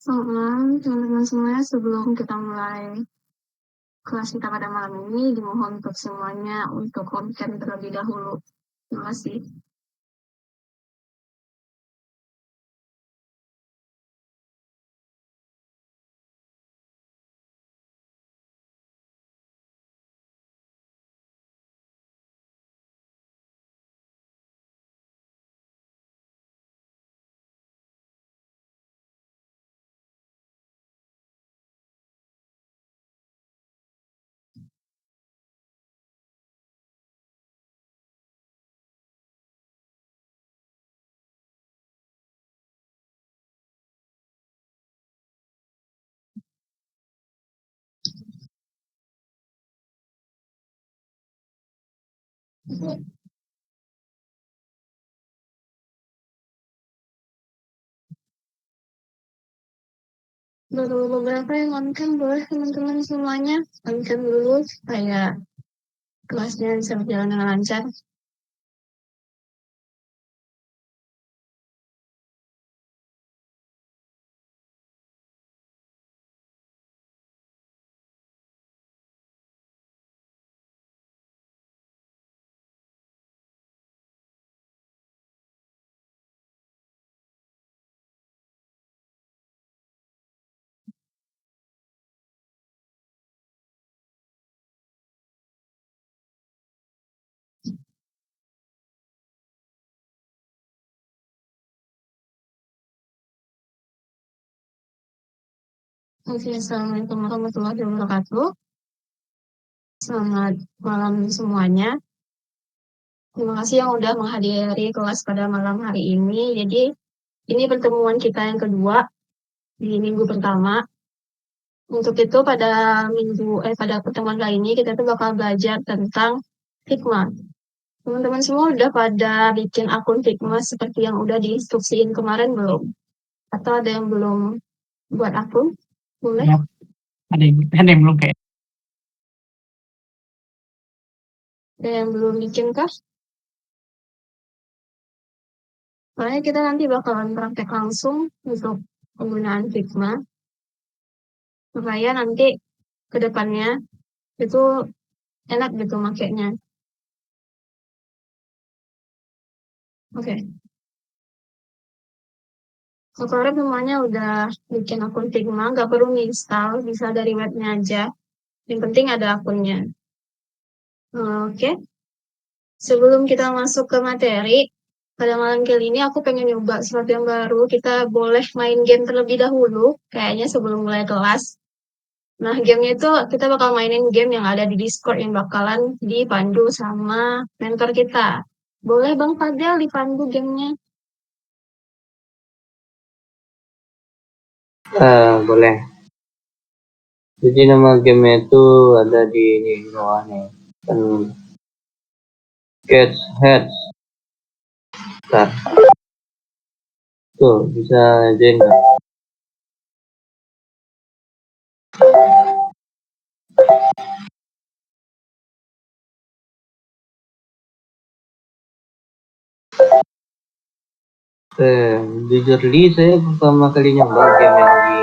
Teman-teman semuanya, sebelum kita mulai kelas kita pada malam ini, dimohon untuk semuanya untuk konten terlebih dahulu. Terima kasih. Baru beberapa yang on-cam, boleh teman-teman semuanya on-cam dulu supaya kelasnya bisa berjalan dengan lancar. Oke, assalamualaikum warahmatullahi wabarakatuh. Selamat malam semuanya. Terima kasih yang udah menghadiri kelas pada malam hari ini. Jadi ini pertemuan kita yang kedua di minggu pertama. Untuk itu pada pertemuan kali ini kita tuh bakal belajar tentang Figma. Teman-teman semua udah pada bikin akun Figma seperti yang udah diinstruksiin kemarin belum? Atau ada yang belum buat akun? Boleh? Ada yang belum kayak. Ada yang belum bikin kah? Soalnya kita nanti bakalan praktek langsung untuk penggunaan Figma, supaya nanti ke depannya itu enak gitu makainya. Oke. Sekarang semuanya udah bikin akun Figma, nggak perlu install, bisa dari webnya aja. Yang penting ada akunnya. Oke. Sebelum kita masuk ke materi, pada malam kali ini aku pengen nyoba sesuatu yang baru. Kita boleh main game terlebih dahulu, kayaknya sebelum mulai kelas. Nah, gamenya itu kita bakal mainin game yang ada di Discord yang bakalan dipandu sama mentor kita. Boleh Bang Fadel dipandu gamenya? Boleh. Jadi nama game itu ada di bawah nih. Catch Heads. Bentar. Tuh, bisa join nggak? Jujurly saya pertama kali nyoba game yang di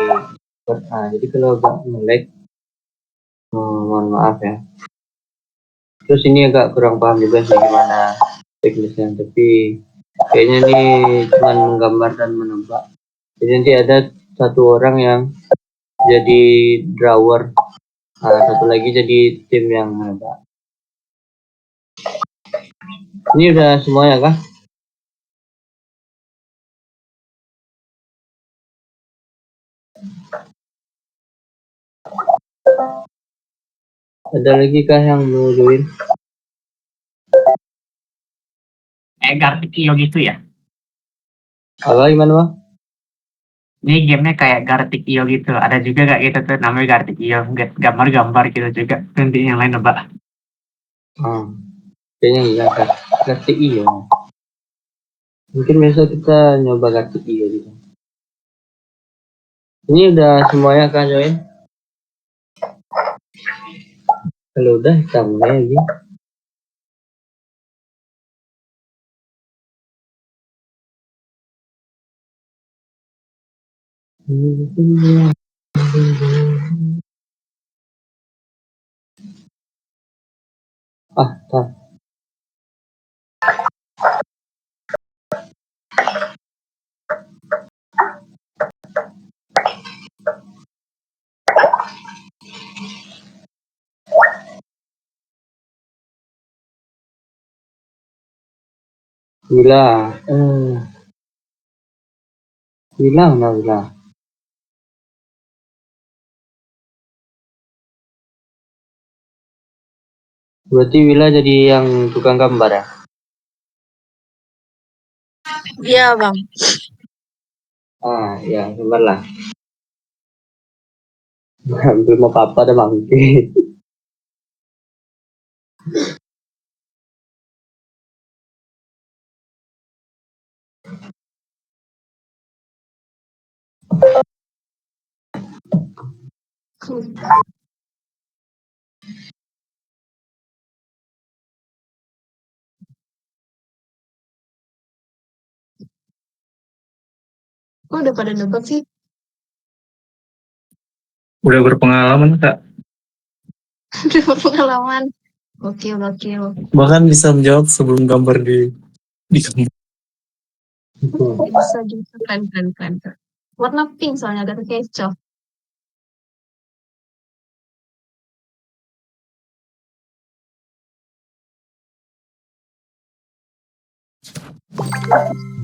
jadi kalau agak nge-lag, mohon maaf ya. Terus ini agak kurang paham juga sih gimana teknisnya, tapi kayaknya ini cuma menggambar dan menebak. Jadi nanti ada satu orang yang jadi drawer, satu lagi jadi tim yang menebak. Ini udah semuanya kah? Ada lagi kah yang mau join? Gartic.io gitu ya. Apa gimana Bang? Ini gamenya kayak Gartic.io gitu. Ada juga kayak gitu tuh namanya Gartic.io. Gambar-gambar gitu juga. Nanti yang lain nebak. Kayaknya enggak kan. Gartic.io. Mungkin besok kita nyoba Gartic.io gitu. Ini udah semuanya kan join? Kalau udah kita mulai lagi. Tar. Wila. Wila. Berarti Wila jadi yang tukang gambar ya? Iya, Bang. Ya, gambar lah. Belum apa-apa dah Bang. Kok udah pada nebak sih? Udah berpengalaman Kak. Udah berpengalaman. Oke. Bahkan bisa menjawab sebelum gambar di gambar. Bisa juga keren. Warna pink soalnya agak kecoh.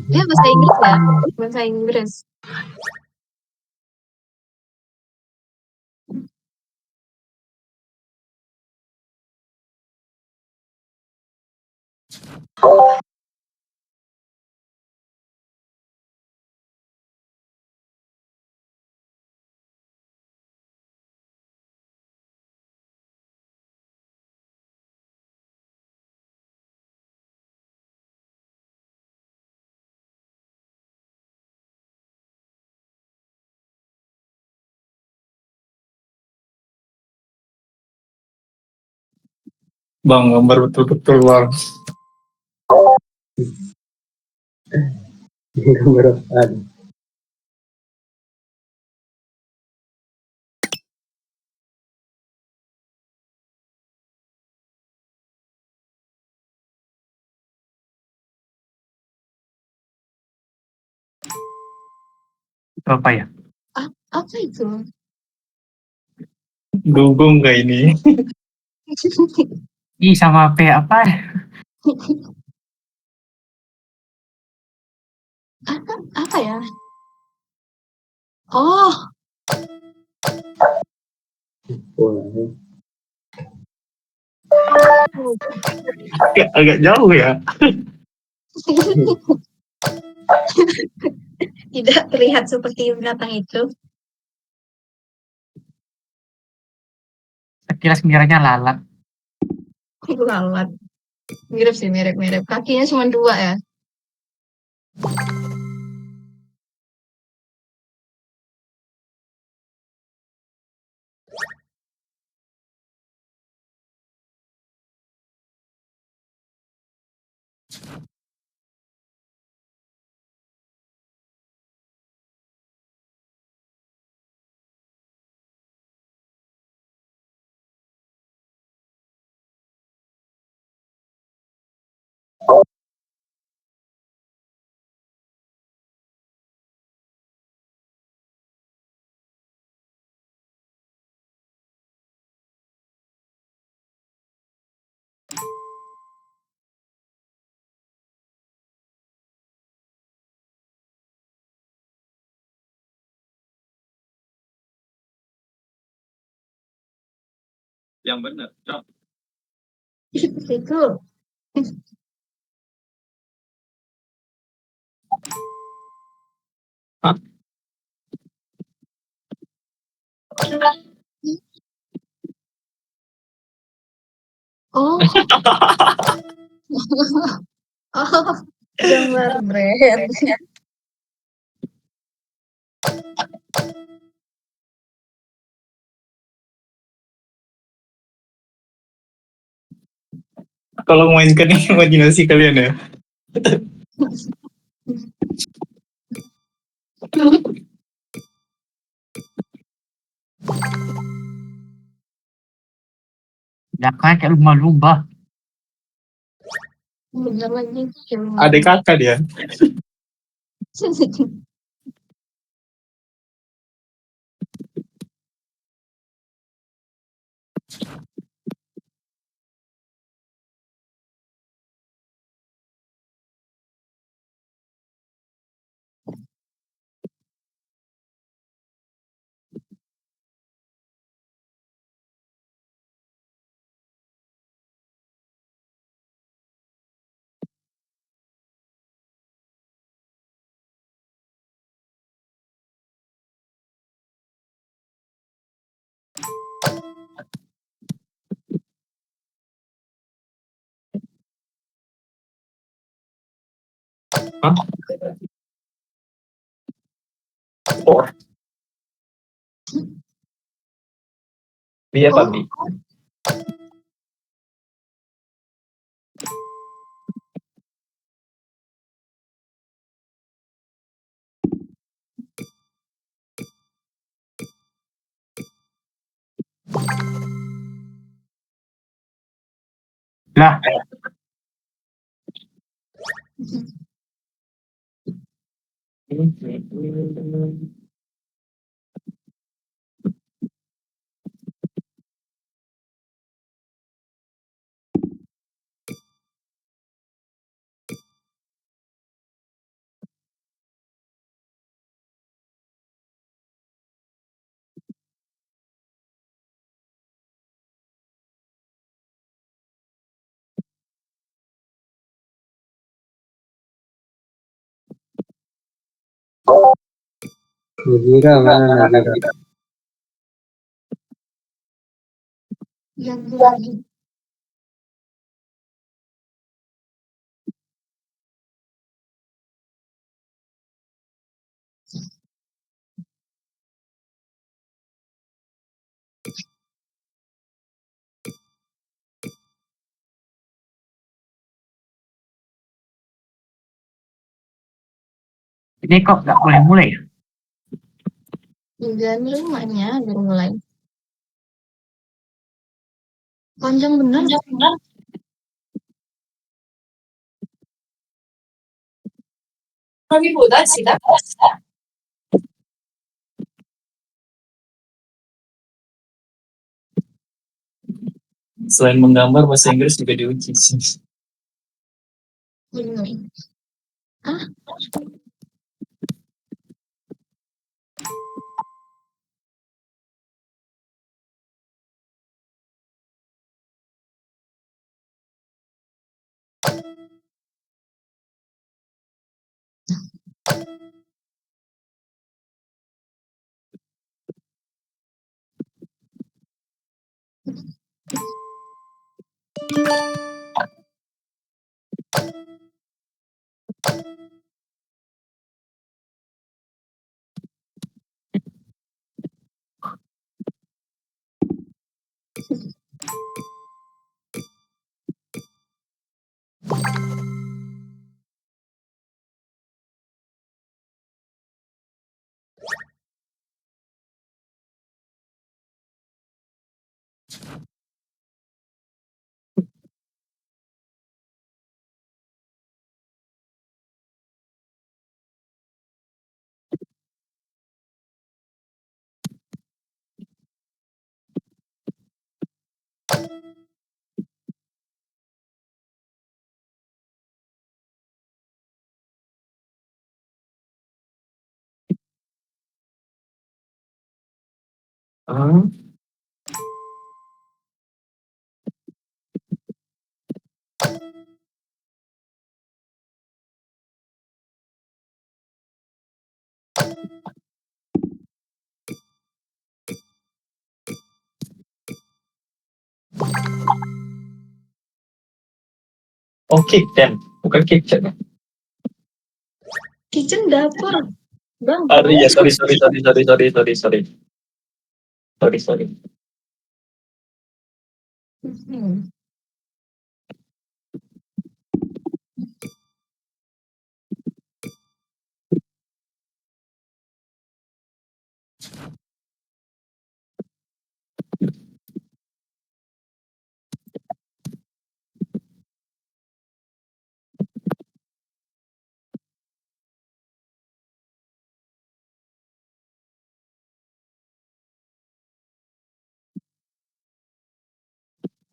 Dia bahasa Inggris ya? Bahasa Inggris. Bang, gambar betul-betul bang. Gambar apaan? Itu apa ya? Apa itu? Dugung gak ini? Ih, sama P apa? Apa ya? Oh, Wah, Agak jauh ya. tidak terlihat seperti binatang itu. Sekilas ngiranya lalat. Lalat. Mirip sih, mirip-mirip. Kakinya cuma dua ya. Yang benar. Itu. Hah? Oh, oh, gambar brand. Kalau mainkan imajinasi kalian ya. Belakangnya kayak lumba-lumba. Bener lagi. Adik kakak dia. Hah? Oh, dia Oh, Bi. Lah, Nadira mana Nadira? yang lagi. Ini kok nggak mulai-mulai ya? Jam 5-nya baru mulai. Panjang bener. Selain menggambar, bahasa Inggris juga diuji sih. Bener. Ah, oh, kitchen, bukan kitchen. Kitchen dapur. Bang. Ya, sorry. Hmm.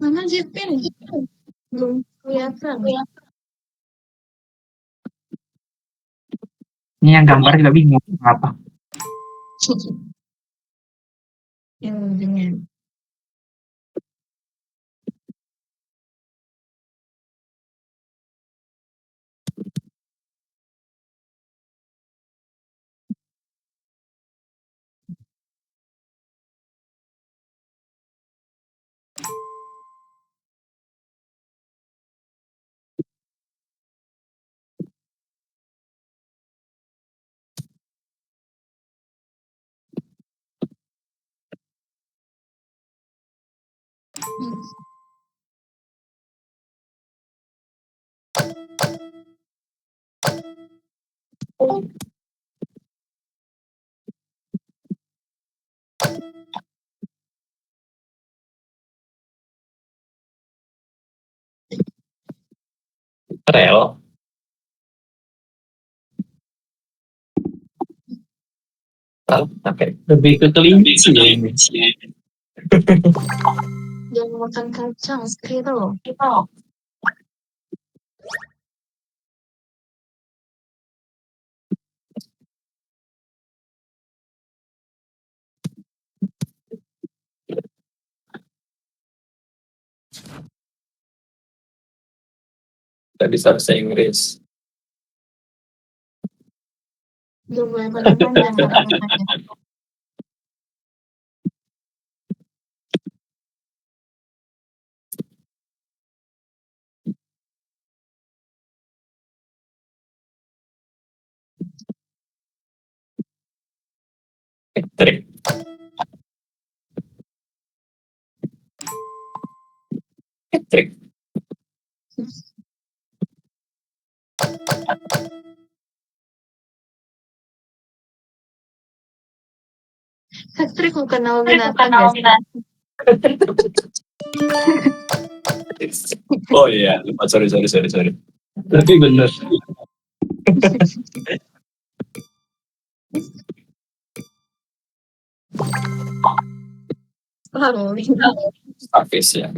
Mana Jepin? Belum kelihatan. Ini yang gambar juga bingung apa. Yang dengan Rel. Lebih ke kelinci ya ini. yang makan kacang gitu loh. Tidak bisa bahasa Inggris. Udah mulai panjang-panjang kata-katanya. Trik. Trik. Patrick bukan nama binatang, guys. Oh iya, lupa, sorry. Tapi bener. Starling. Starfish ya.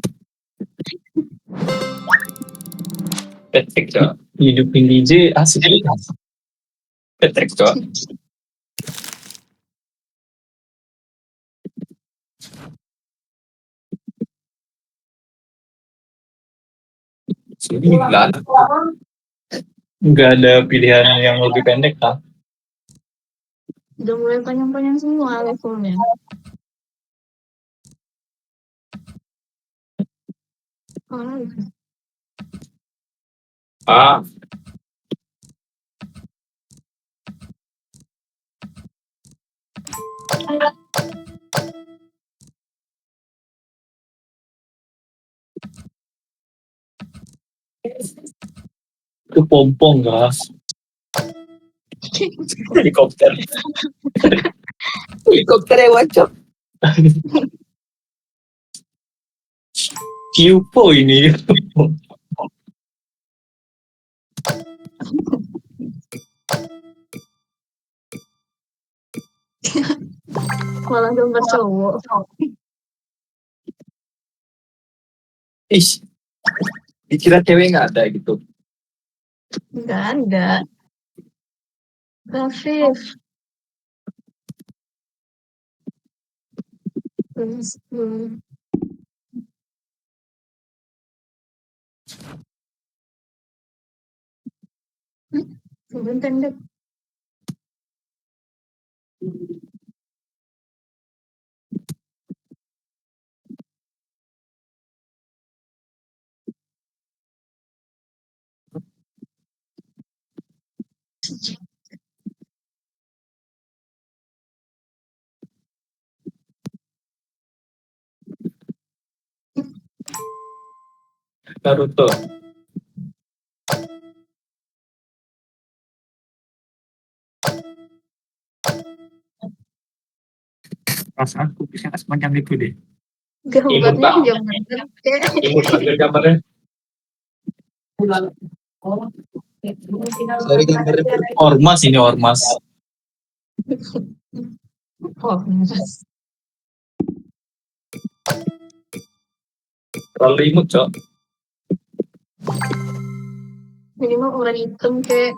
Patrick coba. Hidupin DJ asik. Patrick coba. Sembilan. Nggak ada pilihan yang lebih pendek kan? Udah mulai panjang-panjang semua levelnya. Oh, Ah, itu pompong gas. Helikopter. Helikopter yang wacap. Kyupo ini. malah gambar cowok. Ih, dikira cewek nggak ada gitu. Nggak ada. Rafif. Terus, pendek. Naruto. Perasaan kupisnya sepanjang itu deh. Gambarnya juga bener. Imut banget gambarnya. Sorry gambarnya Ormas ini ormas. Oh, bener. Terlalu imut cok. Minimal orang hitam kayak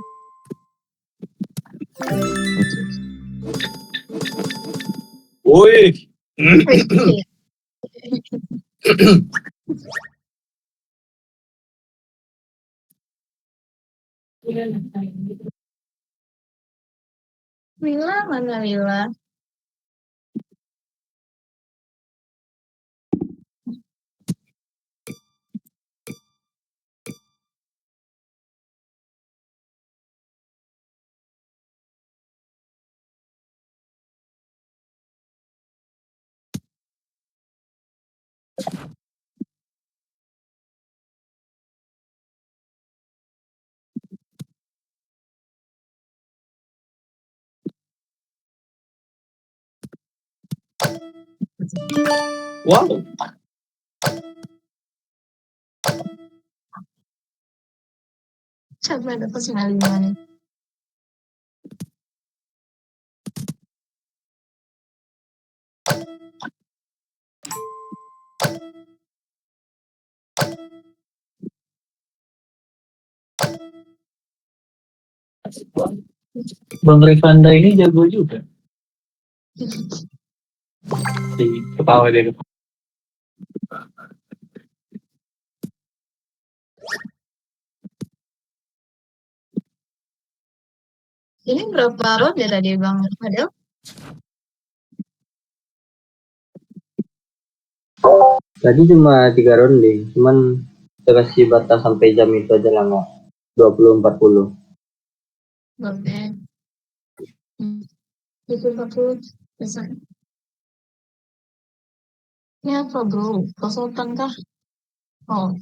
Woi. Lila mana Lila? Wow. Siapa ada personal nih? Bang Revanda ini jago juga. Ketawa dia. Ini berapa round ya tadi Bang Adel? tadi cuma 3 ronde, cuman kita kasih batas sampai jam itu aja lama. 20-40. Oke. Itu aku bisa. Ini apa bro? Konsultan kah? Oh,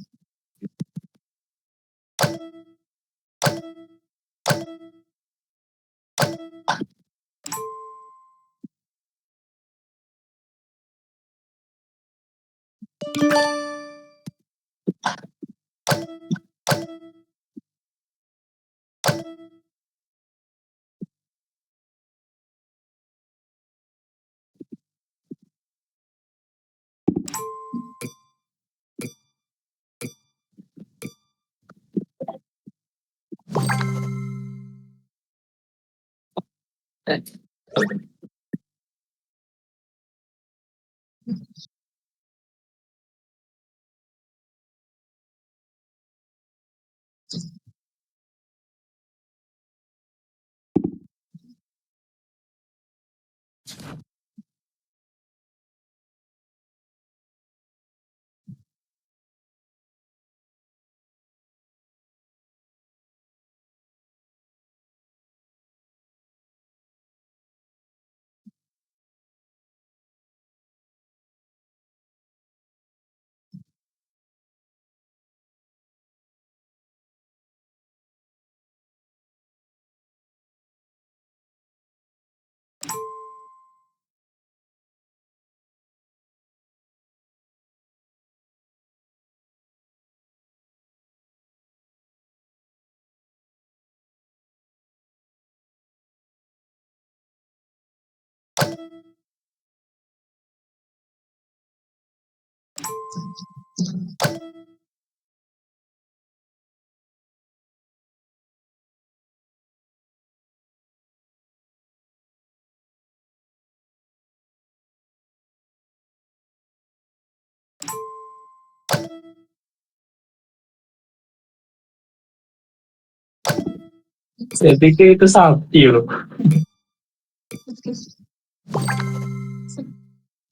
Saya pikir itu sapi loh.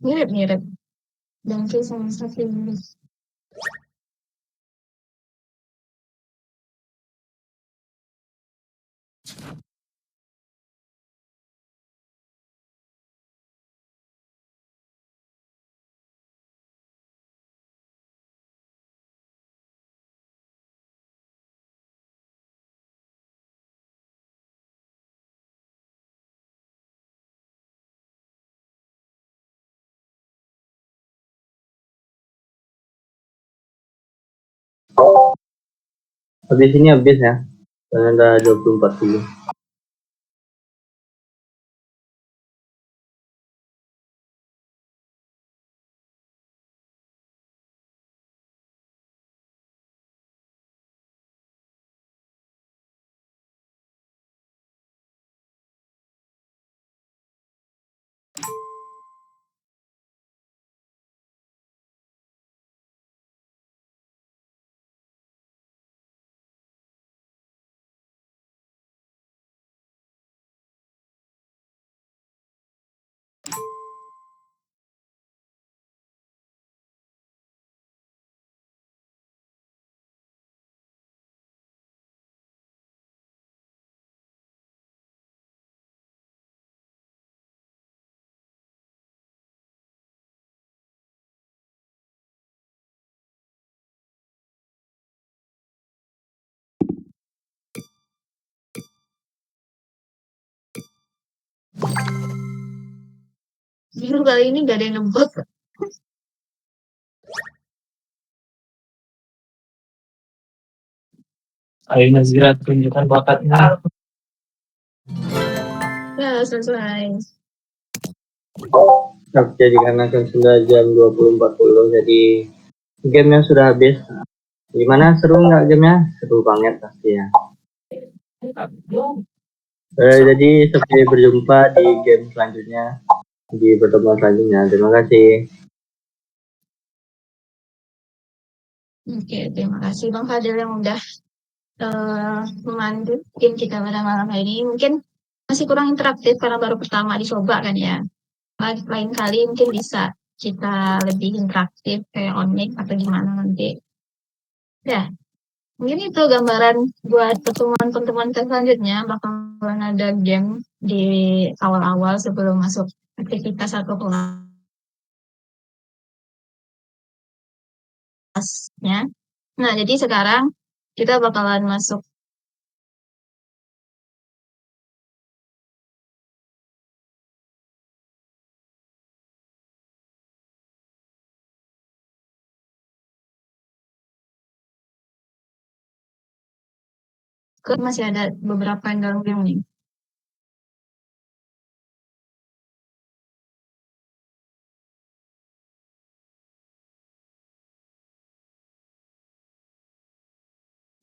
Mirip-mirip. Dongki sama sapi ini. Habis ini habis ya. Karena udah 24 dulu. Biru kali ini gak ada yang nebak. Ayo Nazira tunjukkan bakatnya. Ya, selesai. Jadi karena kan sudah jam 20.40, jadi gamenya sudah habis. Gimana, seru nggak gamenya? Seru banget pasti ya. Jadi sampai berjumpa di game selanjutnya, di pertemuan selanjutnya. Terima kasih. Oke, terima kasih Bang Fadil yang udah memandu game kita pada malam hari ini. Mungkin masih kurang interaktif karena baru pertama dicoba kan ya. Lain kali mungkin bisa kita lebih interaktif kayak online atau gimana nanti. Ya, mungkin itu gambaran buat pertemuan-pertemuan selanjutnya. Bakalan ada game di awal-awal sebelum masuk aktivitas atau kelasnya. Nah, jadi sekarang kita bakalan masuk masih ada beberapa yang dalam game nih.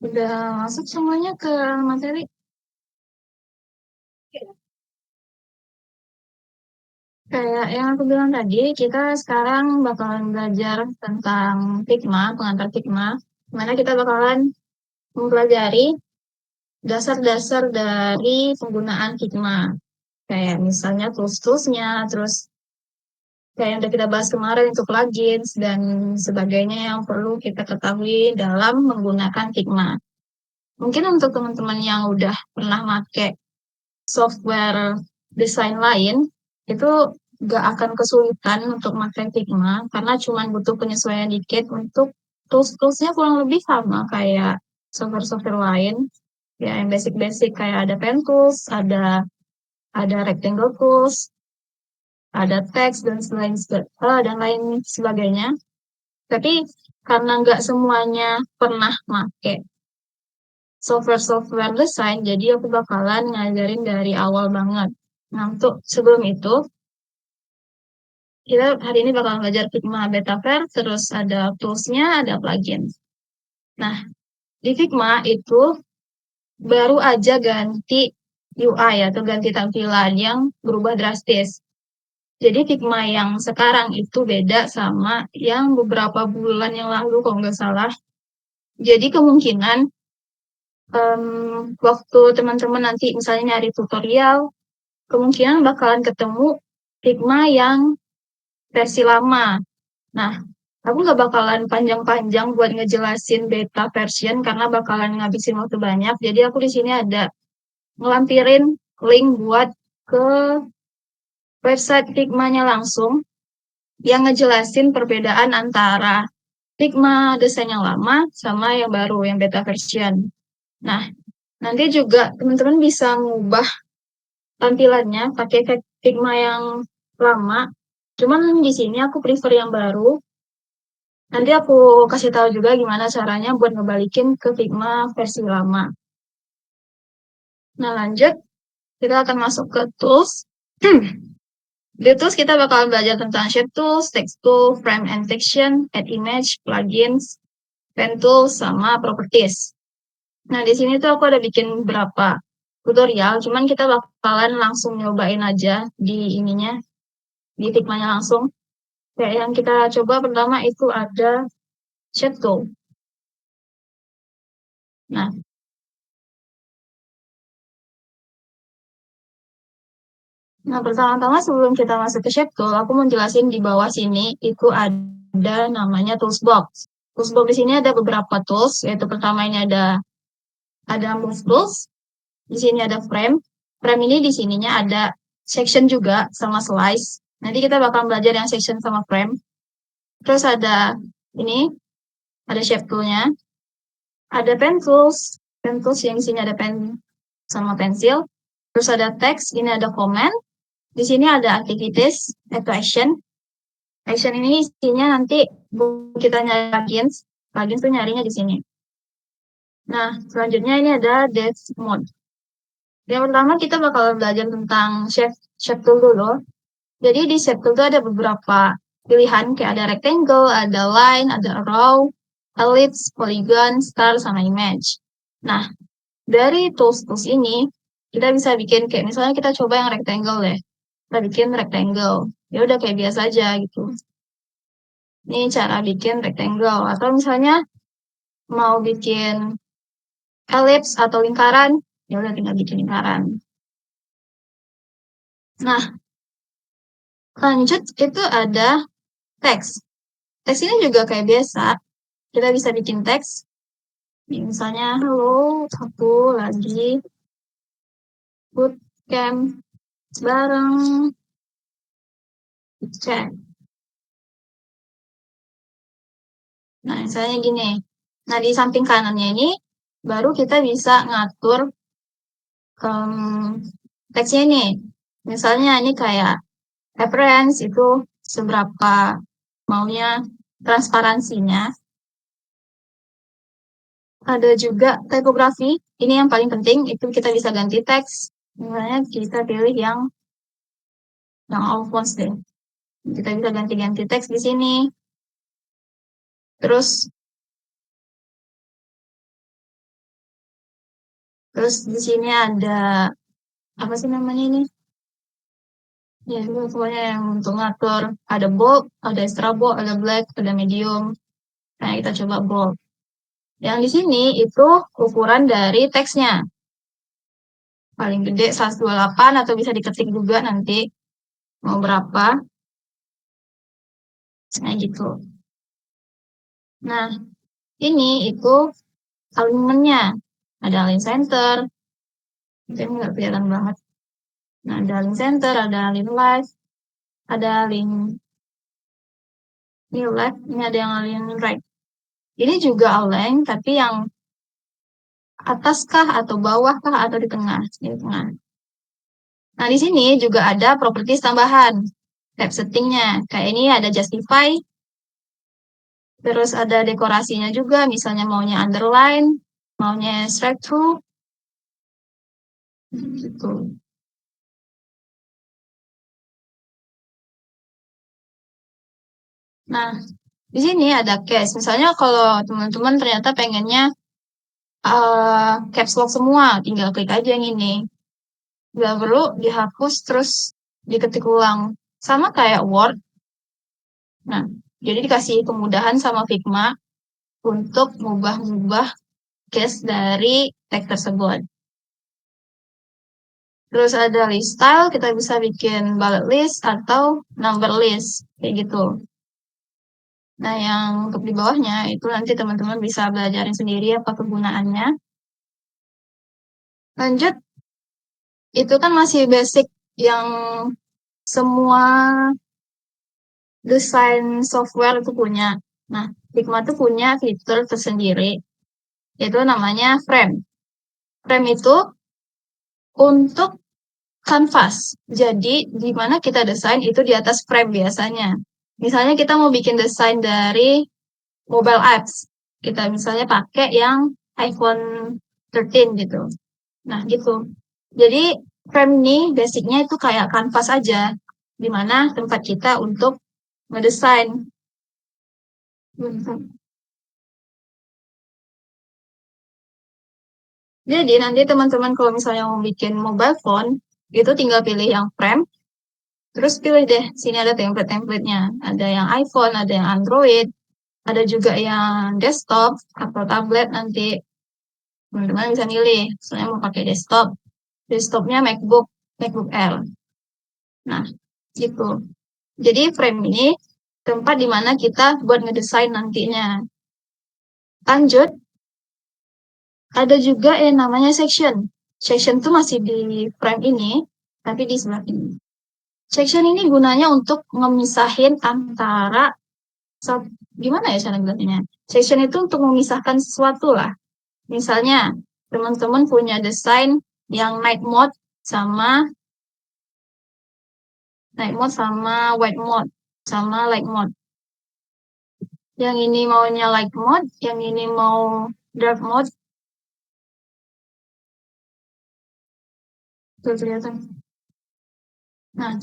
Udah masuk semuanya ke materi? Kayak yang aku bilang tadi, kita sekarang bakalan belajar tentang Figma, pengantar Figma, dimana kita bakalan mempelajari dasar-dasar dari penggunaan Figma. Kayak misalnya tools-toolsnya, terus kayak yang udah kita bahas kemarin untuk plugins dan sebagainya yang perlu kita ketahui dalam menggunakan Figma. Mungkin untuk teman-teman yang udah pernah pakai software desain lain, itu gak akan kesulitan untuk pakai Figma, karena cuma butuh penyesuaian dikit untuk tools-toolsnya kurang lebih sama kayak software-software lain. Ya, yang basic-basic kayak ada pen tools, ada rectangle tools, ada teks dan lain sebagainya. Tapi karena nggak semuanya pernah pakai software desain, jadi aku bakalan ngajarin dari awal banget. Nah, untuk sebelum itu, kita hari ini bakal belajar Figma Betaver, terus ada tools-nya, ada plugin. Nah, di Figma itu baru aja ganti UI atau ganti tampilan yang berubah drastis. Jadi Figma yang sekarang itu beda sama yang beberapa bulan yang lalu kalau nggak salah. Jadi kemungkinan waktu teman-teman nanti misalnya nyari tutorial, kemungkinan bakalan ketemu Figma yang versi lama. Nah, aku nggak bakalan panjang-panjang buat ngejelasin beta version karena bakalan ngabisin waktu banyak. Jadi aku di sini ada ngelampirin link buat ke website Figma-nya langsung yang ngejelasin perbedaan antara Figma desain yang lama sama yang baru, yang beta version. Nah, nanti juga teman-teman bisa ngubah tampilannya pakai Figma yang lama. Cuman di sini aku prefer yang baru. Nanti aku kasih tahu juga gimana caranya buat ngebalikin ke Figma versi lama. Nah, lanjut. Kita akan masuk ke tools. Di tools kita bakal belajar tentang shape tools, text tool, frame and texture, add image, plugins, pen tools, sama properties. Nah, di sini tuh aku ada bikin beberapa tutorial, cuman kita bakalan langsung nyobain aja di ininya, di Figma-nya langsung. Kayak yang kita coba pertama itu ada shape tool. Nah, pertama-tama sebelum kita masuk ke shape tool, aku mau jelasin di bawah sini itu ada namanya tools box. Tools box di sini ada beberapa tools, yaitu pertama ini ada move tools, di sini ada frame. Frame ini di sininya ada section juga sama slice. Nanti kita bakal belajar yang section sama frame. Terus ada ini, ada shape tool-nya. Ada pen tools yang di sini ada pen sama pensil. Terus ada text, ini ada comment. Di sini ada activities atau action. Action ini isinya nanti kita nyari plugins. Plugins tuh nyarinya di sini. Nah, selanjutnya ini ada dev mode. Yang pertama kita bakal belajar tentang shape tool dulu. Jadi di shape tool itu ada beberapa pilihan, kayak ada rectangle, ada line, ada row, ellipse, polygon, star, sama image. Nah, dari tools-tools ini, kita bisa bikin kayak misalnya kita coba yang rectangle deh. Kita bikin rectangle. Ya udah kayak biasa aja gitu. Ini cara bikin rectangle. Atau misalnya mau bikin ellipse atau lingkaran, ya udah tinggal bikin lingkaran. Nah, lanjut itu ada teks. Teks ini juga kayak biasa. Kita bisa bikin teks. Misalnya, halo, aku lagi bootcamp bareng cek. Nah, misalnya gini. Nah, di samping kanannya ini, baru kita bisa ngatur teksnya ini. Misalnya ini kayak reference itu seberapa maunya transparansinya. Ada juga typography. ini yang paling penting, itu kita bisa ganti teks. Misalnya kita pilih yang all fonts deh. Kita bisa ganti-ganti teks di sini. Terus di sini ada apa sih namanya ini? Ya, itu pokoknya yang untuk ngatur. Ada bold, ada extra bold, ada black, ada medium. Nah, kita coba bold. Yang di sini itu ukuran dari teksnya. Paling gede 128 atau bisa diketik juga nanti mau berapa. Nah, gitu. Nah, ini itu alignment-nya. Ada align center. Ini nggak kelihatan banget. Nah, ada align center, ada align left, ada align left, ini ada yang align right. Ini juga align, tapi yang atas kah atau bawah kah atau di tengah? Di tengah. Nah, di sini juga ada properties tambahan. Tab settingnya. Kayak ini ada justify. Terus ada dekorasinya juga. Misalnya maunya underline. Maunya straight through. Gitu. Nah, di sini ada case. Misalnya kalau teman-teman ternyata pengennya caps lock semua. Tinggal klik aja yang ini. Nggak perlu dihapus terus diketik ulang. Sama kayak Word. Nah, jadi dikasih kemudahan sama Figma untuk mengubah-ubah case dari tag tersebut. Terus ada list style, kita bisa bikin bullet list atau number list, kayak gitu. Nah, yang untuk di bawahnya itu nanti teman-teman bisa belajarin sendiri apa kegunaannya. Lanjut, itu kan masih basic yang semua desain software itu punya. Nah, Figma itu punya fitur tersendiri, yaitu namanya frame. Frame itu untuk kanvas. Jadi, di mana kita desain itu di atas frame biasanya. Misalnya kita mau bikin desain dari mobile apps. Kita misalnya pakai yang iPhone 13 gitu. Nah, gitu. Jadi, frame ini basicnya itu kayak kanvas aja. Di mana tempat kita untuk ngedesain. Jadi, nanti teman-teman kalau misalnya mau bikin mobile phone, itu tinggal pilih yang frame, terus pilih deh, sini ada template-templatenya. Ada yang iPhone, ada yang Android, ada juga yang desktop atau tablet nanti. Teman-teman bisa milih, misalnya mau pakai desktop. Desktopnya MacBook Air. Nah, gitu. Jadi frame ini tempat di mana kita buat ngedesain nantinya. Lanjut, ada juga yang namanya section. Section itu masih di frame ini, tapi di sebelah ini. Section ini gunanya untuk memisahin antara, gimana ya cara bilangnya? Section itu untuk memisahkan sesuatu lah. Misalnya, teman-teman punya desain yang night mode sama white mode, sama light mode. Yang ini maunya light mode, yang ini mau dark mode. Tuh kelihatan. Nah,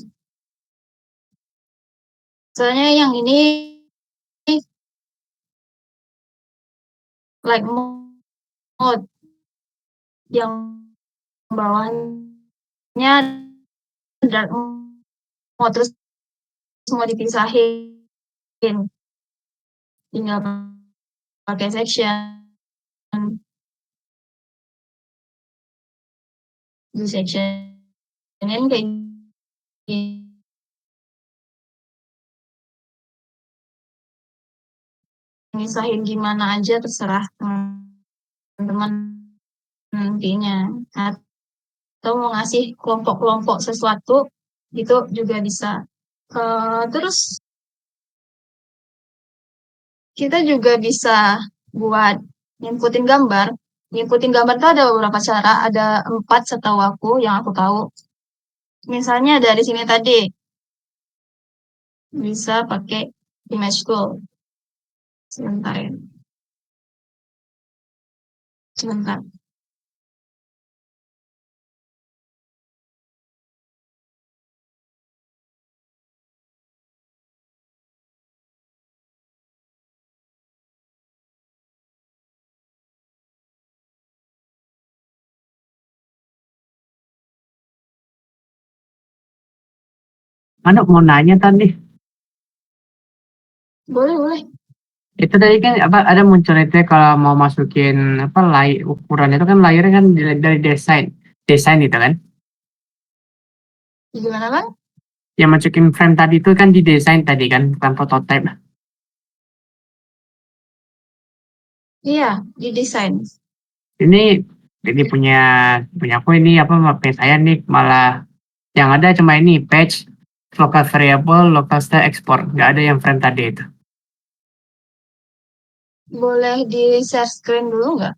soalnya yang ini light mode, yang bawahnya dark mode, terus semua dipisahin. Tinggal pakai section. Di section ini kayak gini. Misahin gimana aja terserah teman-teman nantinya. Atau mau ngasih kelompok-kelompok sesuatu, itu juga bisa. Terus kita juga bisa buat ngikutin gambar. Ngikutin gambar itu ada beberapa cara, ada 4 setahu aku yang aku tahu. Misalnya dari sini tadi, bisa pakai image tool. Sebentar ya. Sebentar. Mana mau nanya tadi, Boleh. itu tadi kan ada muncul itu kalau mau masukin ukuran itu kan layarnya kan dari desain itu kan. Gimana Bang? Yang masukin frame tadi itu kan didesain tadi kan, bukan prototype. Iya, didesain. Ini punya aku ini punya saya nih malah yang ada cuma ini patch, local variable, local style export, nggak ada yang frame tadi itu. Boleh di share screen dulu nggak?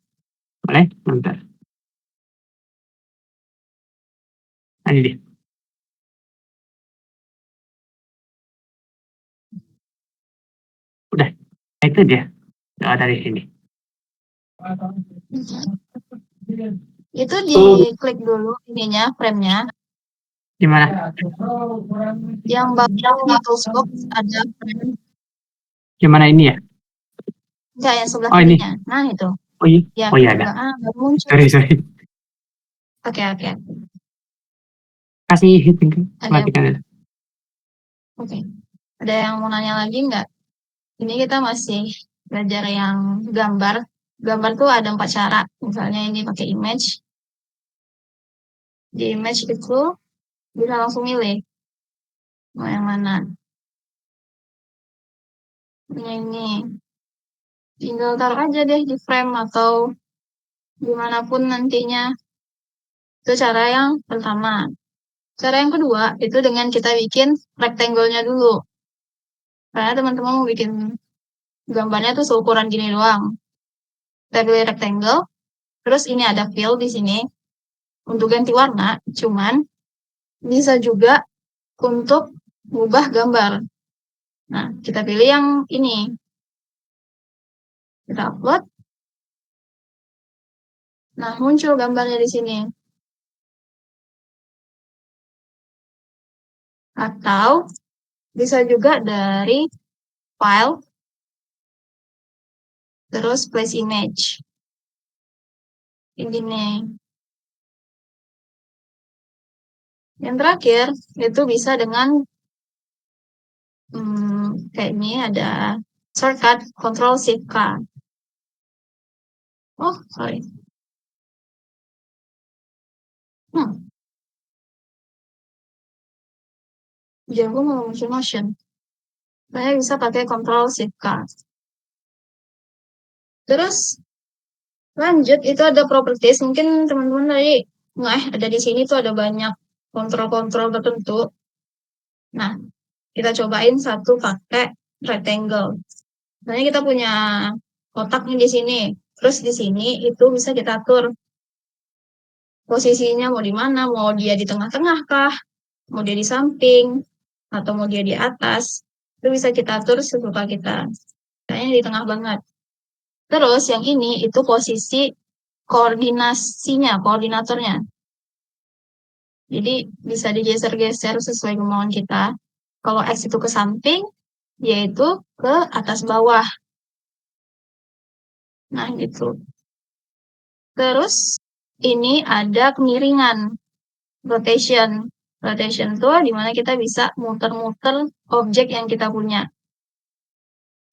Boleh? Bentar. Nah, ini dia. Udah. Nah, itu dia. Nggak ada di sini. Itu diklik dulu ininya, frame-nya. Gimana? Yang bawah di toolbox ada frame. Gimana ini ya? Enggak, yang sebelah Oh, ini. kirinya. Nah, itu. Oh iya. Yang Oh iya ada. baru muncul. Sorry. Oke. Kasih hitting. Ada Matikan itu. Oke. Ada yang mau nanya lagi nggak? Ini kita masih belajar yang gambar. Gambar tuh ada 4 cara. Misalnya ini pakai image. Di image itu bisa langsung milih mau yang mana. Ini tinggal taruh aja deh di frame atau dimanapun nantinya. Itu cara yang pertama. Cara yang kedua itu dengan kita bikin rectangle-nya dulu. Karena teman-teman mau bikin gambarnya tuh seukuran gini doang. Kita pilih rectangle. Terus ini ada fill di sini untuk ganti warna. Cuman bisa juga untuk mengubah gambar. Nah, kita pilih yang ini. Kita upload. Nah, muncul gambarnya di sini. Atau bisa juga dari file, terus place image. Ini nih. Yang terakhir, itu bisa dengan kayak ini ada shortcut Ctrl+Shift+K. Oh, sorry. Jago mau muncul motion. Saya bisa pakai Ctrl+Shift+K. Terus lanjut itu ada properties. Mungkin teman-teman tadi ada di sini tuh ada banyak kontrol-kontrol tertentu. Nah, kita cobain satu pakai rectangle. Misalnya kita punya kotak nih di sini. Terus di sini itu bisa kita atur posisinya mau di mana, mau dia di tengah-tengah kah, mau dia di samping, atau mau dia di atas. Itu bisa kita atur sesuka kita. Kayaknya di tengah banget. Terus yang ini itu posisi koordinatornya. Jadi bisa digeser-geser sesuai kemauan kita. Kalau X itu ke samping, yaitu ke atas bawah. Nah, gitu. Terus ini ada kemiringan, rotation. Rotation itu dimana kita bisa muter-muter objek yang kita punya.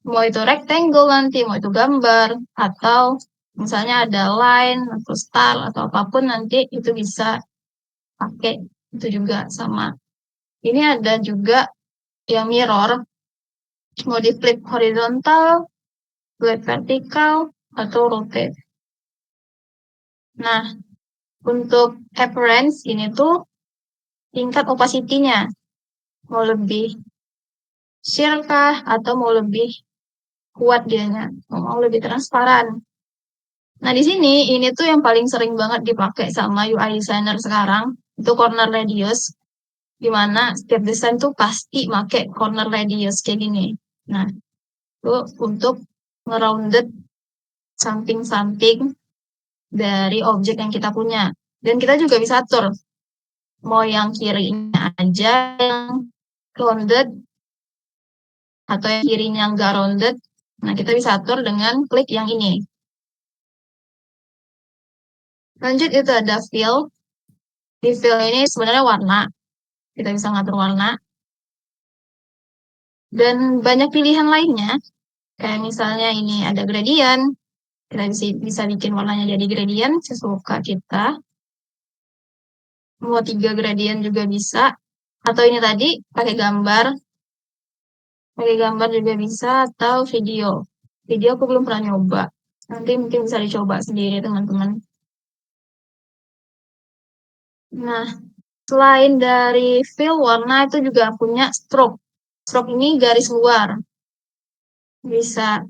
Mau itu rectangle nanti, mau itu gambar, atau misalnya ada line, atau star, atau apapun nanti itu bisa pakai itu juga sama. Ini ada juga yang mirror, mau di flip horizontal, flip vertikal, atau rotate. Nah, untuk appearance ini tuh tingkat opacity-nya. Mau lebih sheer kah, atau mau lebih kuat dianya, mau lebih transparan. Nah, di sini ini tuh yang paling sering banget dipakai sama UI designer sekarang, itu corner radius, di mana setiap desain tuh pasti pakai corner radius kayak gini. Nah, itu untuk ngerounded samping-samping dari objek yang kita punya. Dan kita juga bisa atur mau yang kirinya aja yang rounded atau yang kirinya nggak rounded. Nah, kita bisa atur dengan klik yang ini. Lanjut itu ada fill. Di fill ini sebenarnya warna. Kita bisa ngatur warna. Dan banyak pilihan lainnya, kayak misalnya ini ada gradient, kita bisa bikin warnanya jadi gradient sesuka kita. Mau 3 gradient juga bisa, atau ini tadi pakai gambar juga bisa, atau video aku belum pernah nyoba, nanti mungkin bisa dicoba sendiri teman-teman. Nah, selain dari fill warna itu juga punya stroke ini garis luar, bisa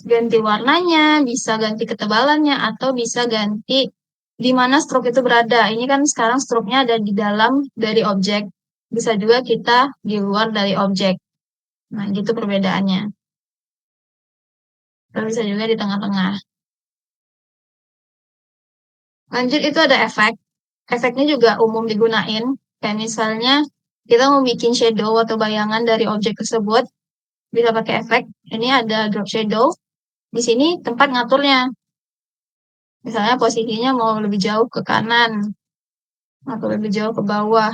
ganti warnanya, bisa ganti ketebalannya, atau bisa ganti di mana stroke itu berada. Ini kan sekarang stroke-nya ada di dalam dari objek, bisa juga kita di luar dari objek. Nah, gitu perbedaannya. Atau bisa juga di tengah-tengah. Lanjut, itu ada efek. Efeknya juga umum digunain. Kayak misalnya kita mau bikin shadow atau bayangan dari objek tersebut, bisa pakai efek. Ini ada drop shadow. Di sini tempat ngaturnya. Misalnya posisinya mau lebih jauh ke kanan, atau lebih jauh ke bawah,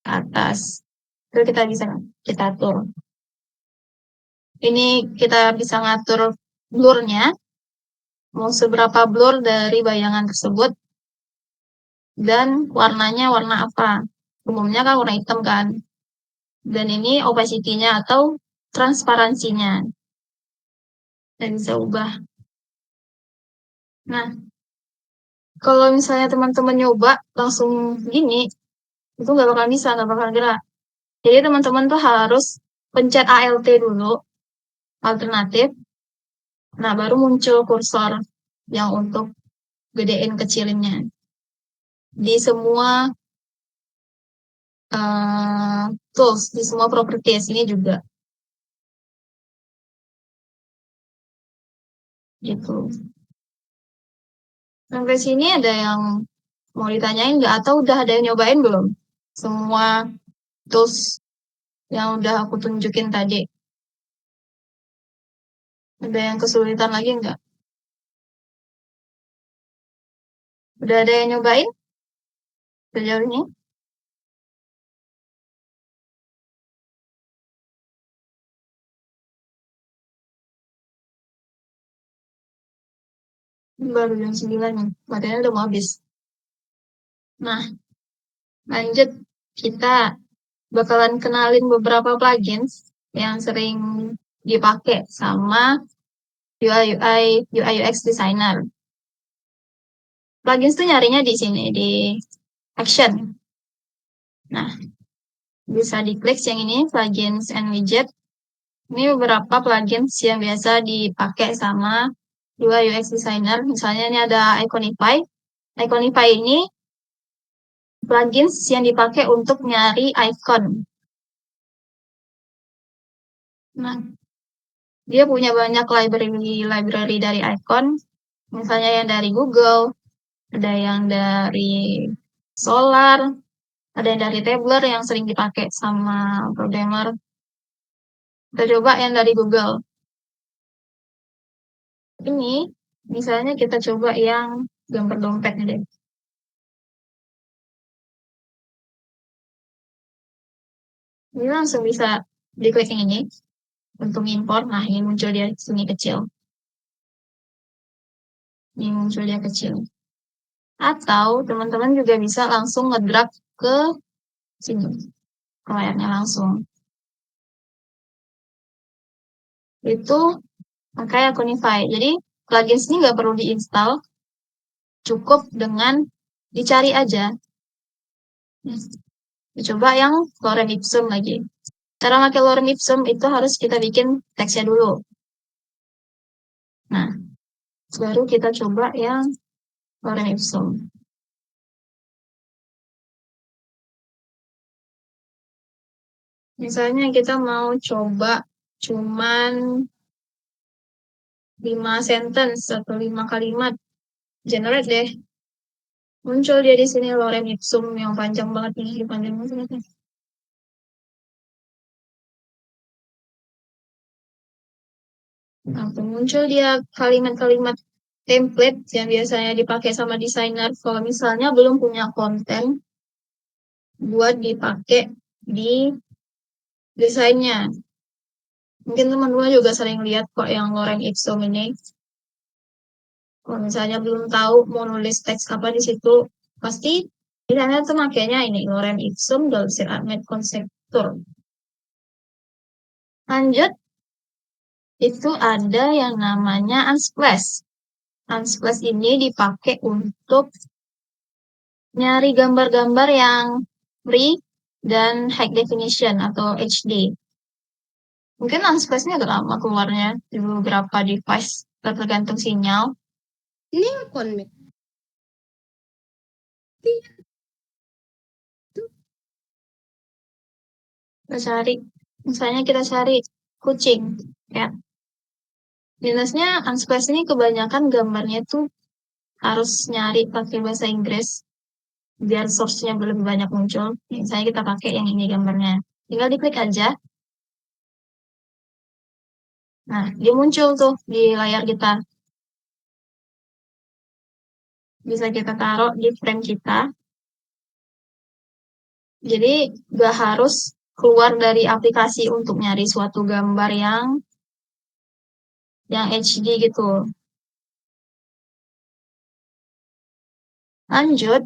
ke atas. Itu kita atur. Ini kita bisa ngatur blurnya, mau seberapa blur dari bayangan tersebut, dan warnanya warna apa. Umumnya kan warna hitam kan. Dan ini opacity-nya atau transparansinya. Dan bisa ubah. Nah, kalau misalnya teman-teman nyoba langsung gini, itu nggak bakal bisa, nggak bakal gerak. Jadi teman-teman tuh harus pencet ALT dulu, alternatif. Nah, baru muncul kursor yang untuk gedein kecilinnya. Di semua tools, di semua properties ini juga. Gitu. Sampai sini ada yang mau ditanyain nggak? Atau udah ada yang nyobain belum? Semua tools yang udah aku tunjukin tadi. Ada yang kesulitan lagi nggak? Udah ada yang nyobain sejauh ini? Baru jam 9 nih, materinya udah mau habis. Nah, lanjut, kita bakalan kenalin beberapa plugins yang sering dipakai sama UI UX designer. Plugins tuh nyarinya di sini, di action. Nah, bisa diklik yang ini, plugins and widget. Ini beberapa plugins yang biasa dipakai sama UI UX designer. Misalnya ini ada Iconify. Iconify ini plugins yang dipakai untuk nyari icon. Nah, dia punya banyak library dari icon. Misalnya yang dari Google, ada yang dari Solar, ada yang dari Tabler yang sering dipakai sama programmer. Kita coba yang dari Google. Ini, misalnya kita coba yang gambar dompet deh. Ini langsung bisa diklik yang ini untuk import. Nah, ini muncul dia sini kecil. Ini muncul dia kecil. Atau teman-teman juga bisa langsung ngedrag ke sini, ke layarnya langsung. Itu pakai Iconify. Jadi plugins ini nggak perlu diinstal, cukup dengan dicari aja. Coba yang lorem ipsum lagi. Cara pakai lorem ipsum itu harus kita bikin teksnya dulu. Nah, baru kita coba yang lorem ipsum. Misalnya kita mau coba cuman 5 sentence atau 5 kalimat, generate deh. Muncul dia di sini lorem ipsum yang panjang banget nih, panjang banget. Nah, muncul dia kalimat-kalimat template yang biasanya dipakai sama desainer kalau misalnya belum punya konten buat dipakai di desainnya. Mungkin teman-teman juga sering lihat kok yang lorem ipsum ini. Kalau misalnya belum tahu mau nulis teks apa di situ, pasti misalnya tuh makanya ini lorem ipsum dolcet admet conceptor. Lanjut, itu ada yang namanya unsplash. Unsplash ini dipakai untuk nyari gambar-gambar yang free dan high definition atau HD. Mungkin unsplash-nya agak lama keluarnya di beberapa device tergantung sinyal. Ini connect. Kita cari, misalnya kita cari kucing, ya. Minusnya unsplash ini kebanyakan gambarnya tuh harus nyari pakai bahasa Inggris biar source-nya lebih banyak muncul. Misalnya kita pakai yang ini gambarnya. Tinggal diklik aja. Nah, dia muncul tuh di layar kita. Bisa kita taruh di frame kita. Jadi, gak harus keluar dari aplikasi untuk nyari suatu gambar yang HD gitu. Lanjut,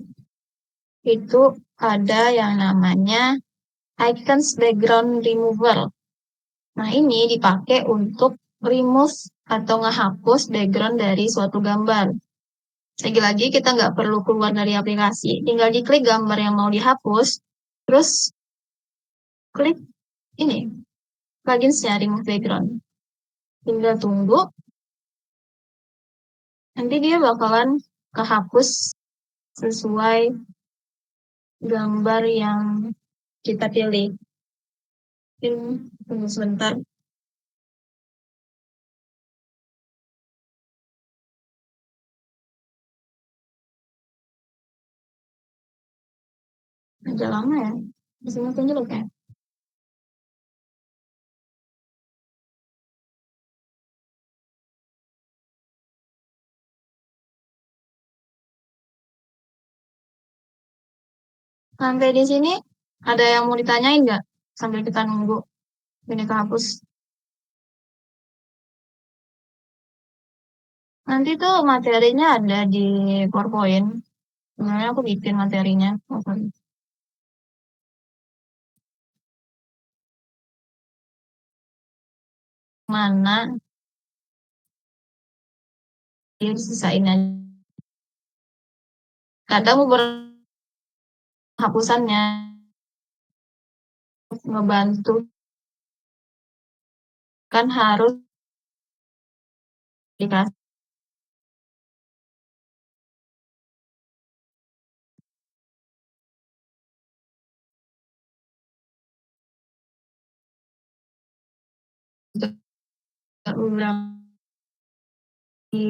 itu ada yang namanya icons background remover. Nah, ini dipakai untuk remove atau ngehapus background dari suatu gambar. Lagi-lagi kita nggak perlu keluar dari aplikasi, tinggal diklik gambar yang mau dihapus, terus klik ini, plugins-nya remove background. Tinggal tunggu, nanti dia bakalan kehapus sesuai gambar yang kita pilih. Tunggu sebentar. Agak lama ya. Bisa nonton dulu kan? Sampai di sini ada yang mau ditanyain nggak? Sambil kita nunggu ini kehapus. Nanti tuh materinya ada di PowerPoint. Sebenarnya aku bikin materinya. Mana dia sisain aja. Kadang beberapa hapusannya ngebantu kan harus dikasih ulang di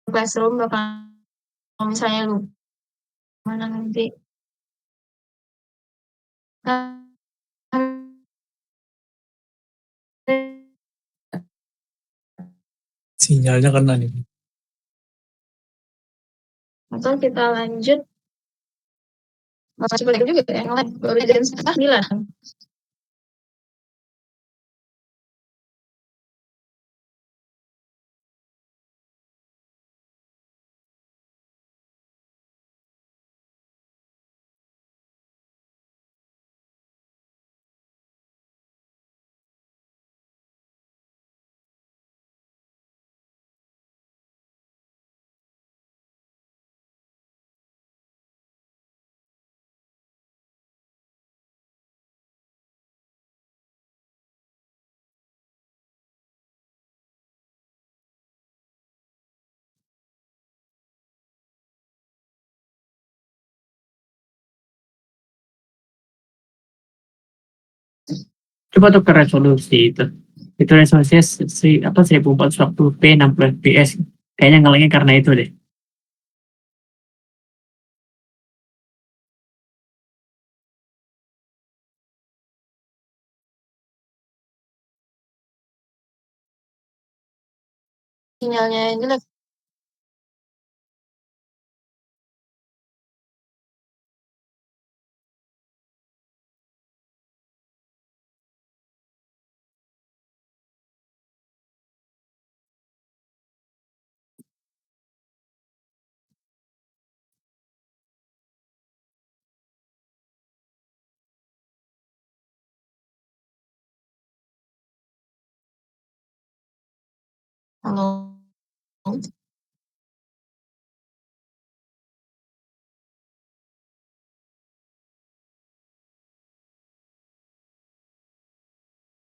classroom bakal kalau misalnya lu mana nanti Sinyalnya kena nih. atau kita lanjut masih boleh juga yang lain baru jam 9. Coba tuh ke resolusi itu. Itu resolusinya 1440p 60 fps. Kayaknya ngelengnya karena itu deh. Sinyalnya yang jelek. Halo.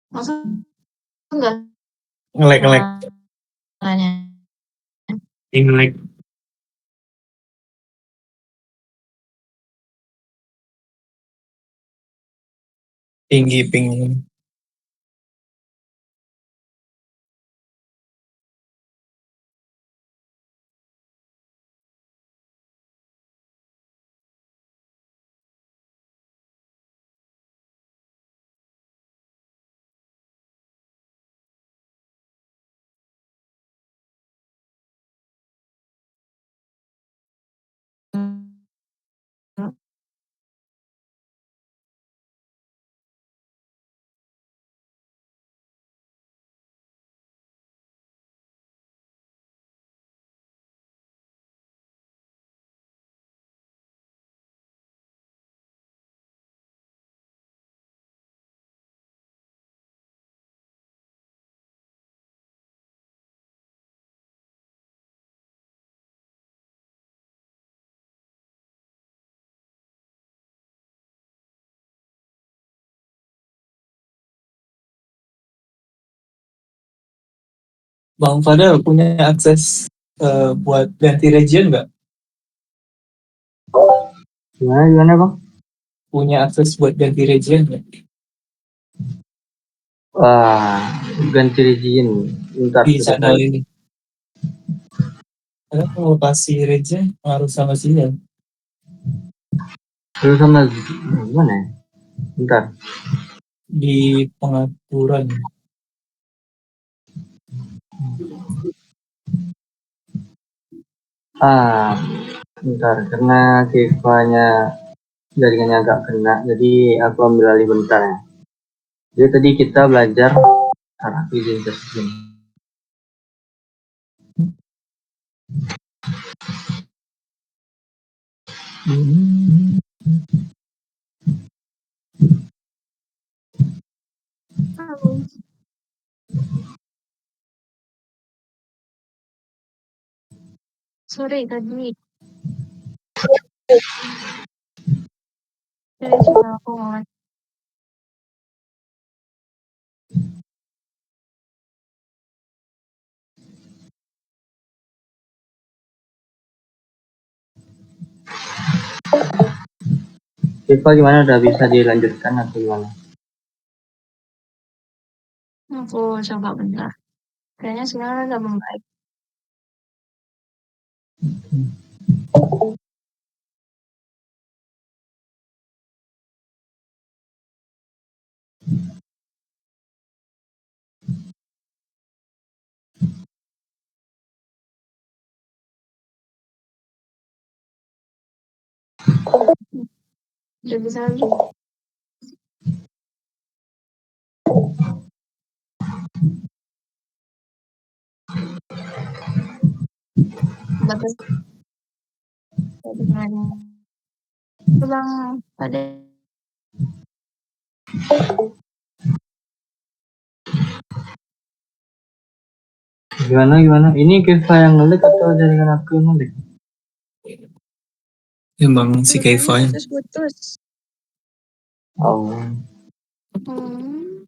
Masa enggak Ngelek-ngelek. suaranya? Inglek. Tinggi ping. Bang Fadel punya akses buat ganti region nggak? Gimana bang? Punya akses buat ganti region nggak? Wah, ganti region. Bentar, Di kita channel cari. ini. Karena kalau kasih region harus sama sinyal. Terus sama gimana ya? Bentar. Di pengaturan. Bentar. Karena Kevanya jaringannya agak kena, jadi aku ambil alih bentar ya. Jadi tadi kita belajar cara izin tersebut. Halo. Sorry tadi. Jadi suara aku ngelek. Keva gimana? Udah bisa dilanjutkan atau gimana? Aku coba bentar. Kayaknya sekarang udah membaik. Udah bisa lagi. Batas kedengarannya. Bang, pada Gimana? Ini Keva yang ngelik atau jaringan aku yang ngelik? Emang si Suaranya Kevin. putus-putus. Oh, hmm,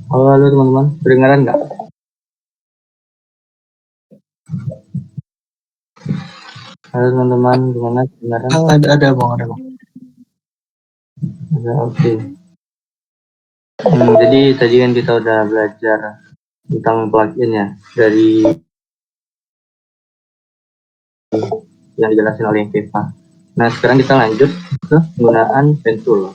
halo teman-teman, kedengaran nggak? Halo teman-teman, gimana kedengaran? Ada bang, ada bang. Ada, oke. Jadi tadi kan kita udah belajar tentang plugin ya, dari yang dijelasin oleh Keva. Nah, sekarang kita lanjut ke penggunaan pentool.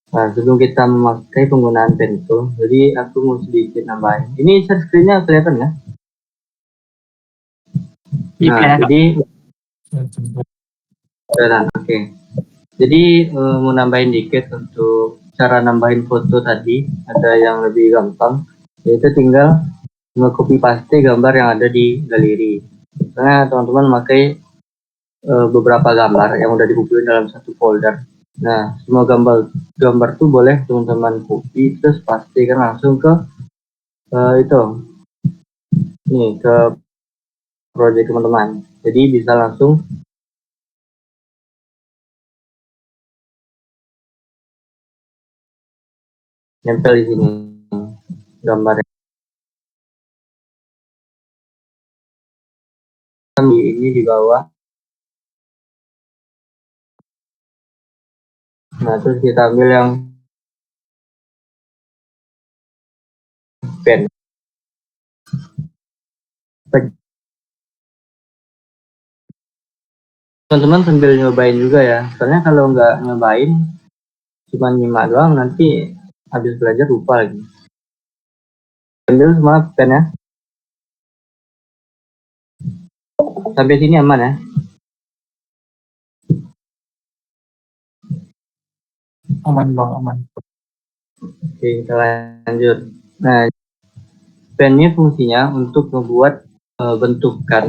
Nah, sebelum kita memakai penggunaan pentool, jadi aku mau sedikit nambahin. Ini share screen-nya kelihatan ya? Iya, Nah, kelihatan, Kak. jadi kelihatan, oke. Jadi mau nambahin dikit untuk cara nambahin foto tadi, ada yang lebih gampang, yaitu tinggal nge-copy paste gambar yang ada di galeri. Misalnya teman-teman memakai beberapa gambar yang udah dikumpulin dalam satu folder. Nah, semua gambar tuh boleh teman-teman copy terus pastikan langsung ke itu nih ke project teman-teman. Jadi bisa langsung nempel di sini gambarnya. Ini di bawah. Nah, terus kita ambil yang pen. Teman-teman sambil nyobain juga ya. Soalnya kalau nggak nyobain, cuma nyimak doang, nanti habis belajar lupa lagi. Ambil semua pen ya. Sampai sini aman ya. Aman bang, aman. Oke, kita lanjut. Nah, pen ini fungsinya untuk membuat bentukan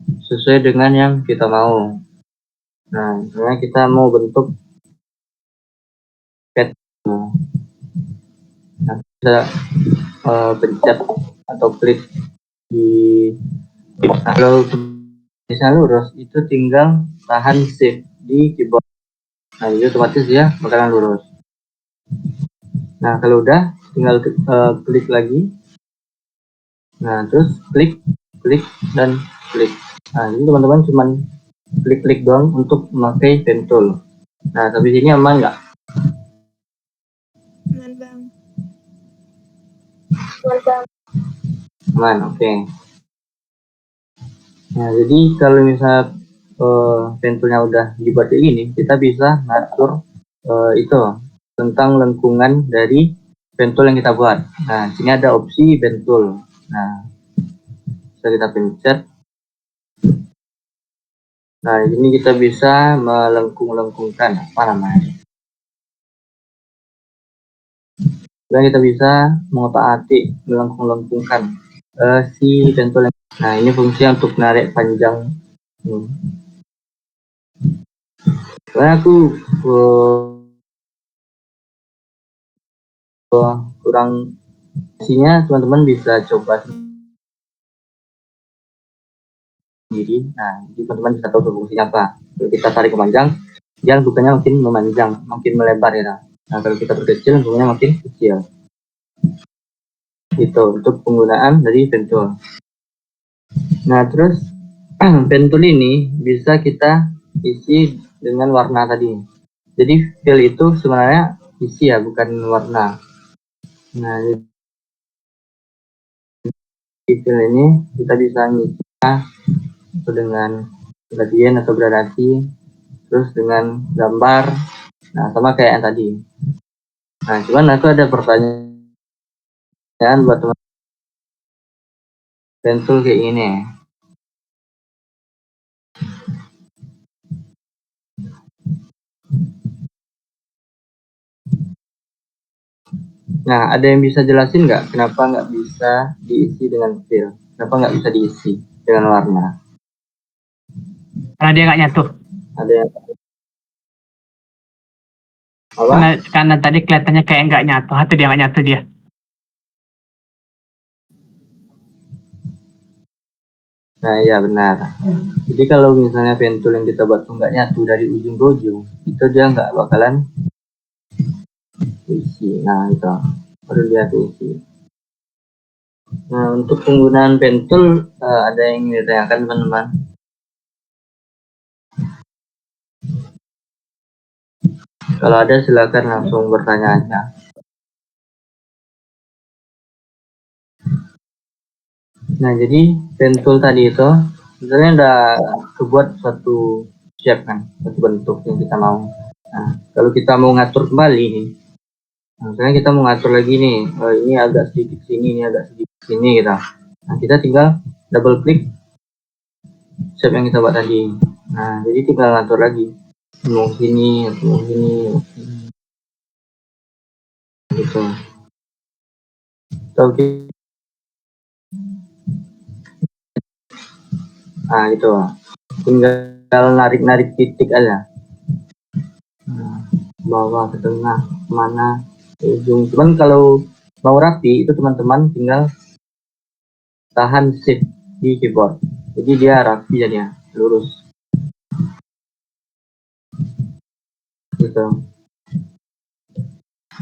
sesuai dengan yang kita mau. Nah, misalnya kita mau bentuk pet. Nah, kita pencet atau klik di kalau bisa lurus itu tinggal tahan shift di keyboard. Nah, jadi otomatis dia bakalan lurus. Nah, kalau udah tinggal klik lagi. Nah, terus klik dan klik. Nah, ini teman-teman cuman klik doang untuk memakai pen tool. Nah, tapi sini aman nggak? Aman bang. Aman, oke. Nah, jadi kalau misal pen toolnya udah dibuat kayak gini, kita bisa ngatur itu tentang lengkungan dari pen tool yang kita buat. Nah, sini ada opsi pen tool. Nah, bisa kita pencet. Nah, ini kita bisa melengkung-lengkungkan apa namanya? Dan kita bisa mengotak-atik melengkung-lengkungkan si pen tool. Nah, ini fungsinya untuk menarik panjang. Karena aku kurang isinya, teman-teman bisa coba sendiri. Nah, jadi teman-teman bisa tahu fungsinya apa. Kalau kita tarik ke panjang, dia bukannya makin memanjang, makin melebar ya. Nah, kalau kita perkecil, bukannya makin kecil. Itu untuk penggunaan dari pen tool. Nah, terus pen tool ini bisa kita isi dengan warna tadi. Jadi fill itu sebenarnya isi ya, bukan warna. Nah, di fill ini kita bisa ngisi dengan gradien atau gradasi, terus dengan gambar. Nah, sama kayak yang tadi. Nah, cuman aku ada pertanyaan buat teman. Pen tool kayak gini. Nah, ada yang bisa jelasin nggak kenapa nggak bisa diisi dengan fill? Kenapa nggak bisa diisi dengan warna? Karena dia nggak nyatu. Ada yang apa? Karena tadi kelihatannya kayak nggak nyatu. Atau dia nggak nyatu dia. Nah, iya benar. Jadi kalau misalnya pen tool yang kita buat tuh nggak nyatu dari ujung ke ujung, itu dia nggak bakalan diisi. Nah, itu baru dia diisi. Nah, untuk penggunaan pen tool ada yang ingin ditanyakan teman-teman? Kalau ada silakan langsung bertanya aja. Nah, jadi pentul tadi itu sebenarnya udah kebuat satu shape kan, satu bentuk yang kita mau. Nah, kalau kita mau ngatur kembali nih, misalnya kita mau ngatur lagi nih, ini agak sedikit sini, ini agak sedikit sini gitu. Nah, kita tinggal double klik shape yang kita buat tadi. Nah, jadi tinggal ngatur lagi. Mau sini, mau sini, gitu. Oke. Nah, gitu. Tinggal narik-narik titik aja. Nah, bawah ke tengah, mana ke ujung. Cuman kalau mau rapi itu teman-teman tinggal tahan shift di keyboard. Jadi dia rapi jadinya, lurus. Gitu.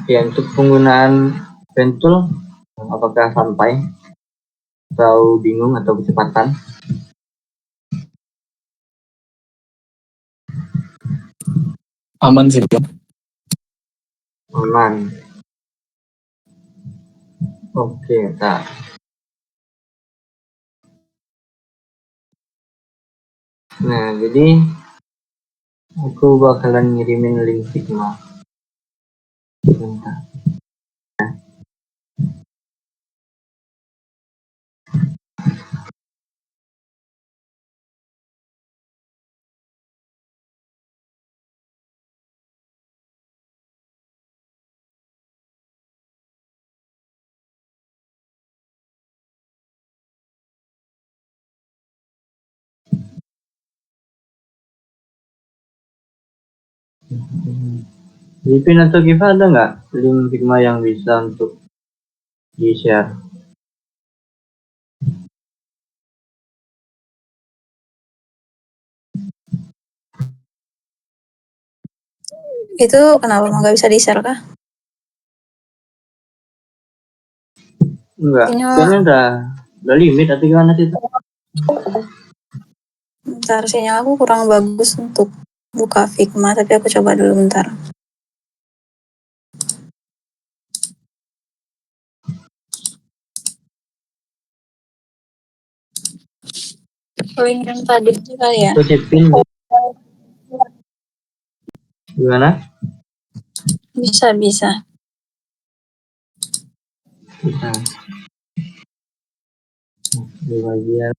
Oke, untuk penggunaan pen tool, apakah sampai atau bingung atau kecepatan? Aman sih Bang. Aman. Oke, nah. Nah, jadi aku bakalan ngirimin link Figma. Bentar. Di pin atau Giva ada nggak link Figma yang bisa untuk di-share? Itu kenapa nggak bisa di-share kah? Enggak, Kayaknya kayaknya udah limit atau gimana sih itu? bentar, sinyal aku kurang bagus untuk buka Figma, tapi aku coba dulu bentar. Link yang tadi itu kali ya? Itu pin gimana? Bisa, bisa. Bisa. Di bagian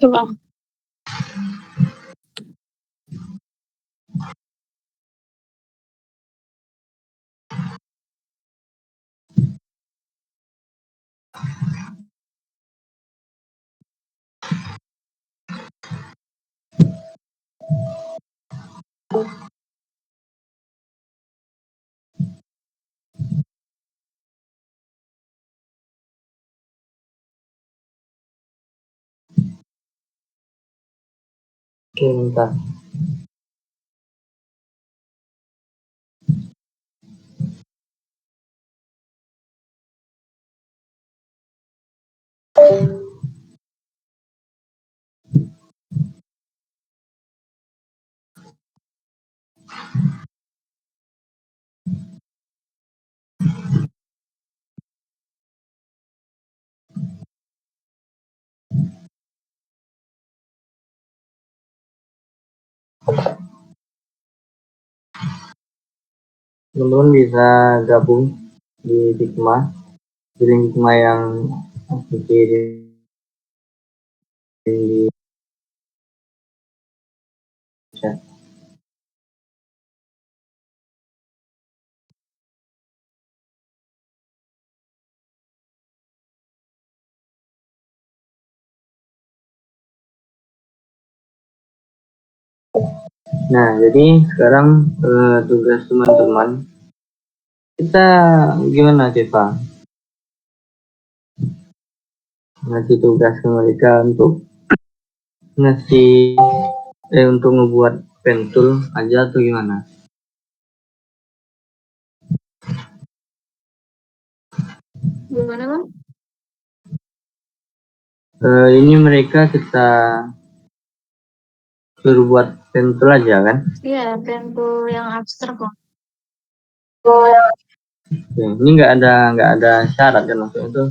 Coba. oke, bentar. Teman-teman bisa gabung di Figma, di link Figma yang aku kirim di chat. Nah, jadi sekarang tugas teman-teman kita gimana sih Pak? Ngasih tugas ke mereka untuk ngasih untuk ngebuat pentul aja atau gimana? Gimana, Bang? Ini mereka kita suruh buat pentul aja kan? Iya, pentul yang abstrak kok. Oke, ini nggak ada syarat kan maksudnya itu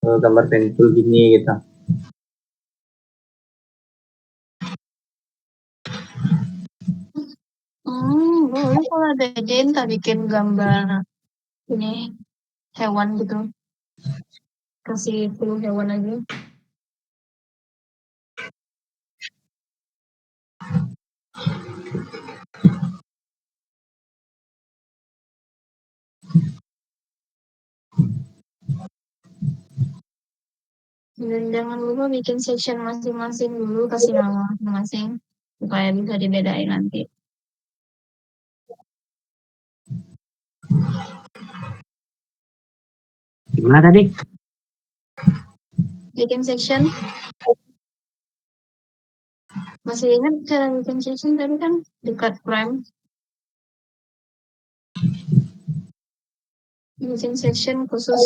gambar pentul gini gitu. Boleh kalau ada ide kita bikin gambar ini hewan gitu. Kasih flu hewan aja. Dan jangan lupa bikin section masing-masing dulu, kasih nama masing-masing supaya bisa dibedain nanti. Gimana tadi? Bikin section. Masih ingat cara bikin section tadi kan dekat frame. Bikin section khusus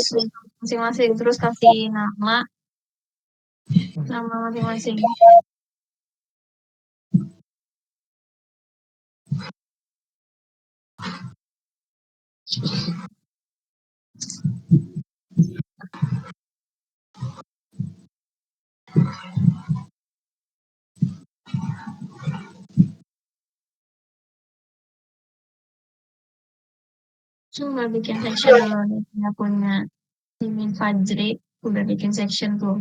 masing-masing, terus kasih nama masing-masing. Coba bikin section dulu nih, punya Mimin Fajri udah bikin section tuh.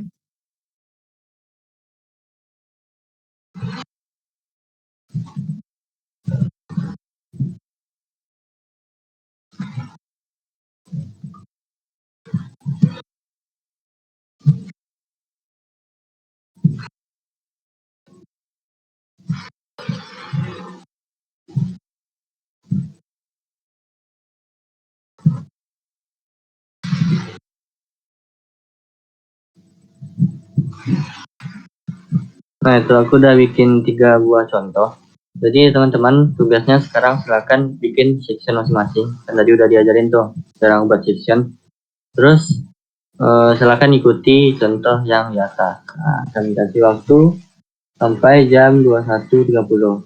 Nah itu aku udah bikin 3 buah contoh. Jadi teman-teman tugasnya sekarang silakan bikin section masing-masing. Kan tadi udah diajarin tuh cara buat section. Terus silakan ikuti contoh yang di atas. Nah, kami kasih waktu sampai jam 21.30.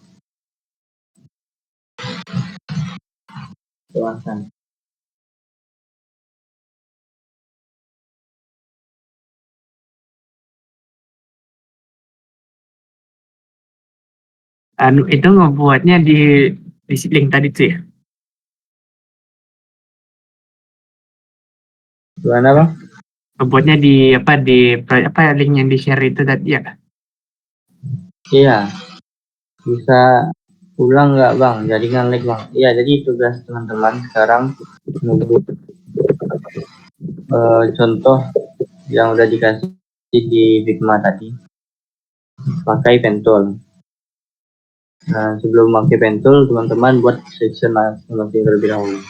Silahkan. Itu ngebuatnya di link tadi tuh ya. Gimana bang? Ngebuatnya di link yang di share itu tadi ya. Iya. Bisa ulang nggak bang? Jaringan lag bang. Iya jadi tugas teman-teman sekarang ngebuat contoh yang udah dikasih di Figma tadi. Pakai pentul. Nah, sebelum pakai pentul, teman-teman buat section masing-masing terlebih dahulu.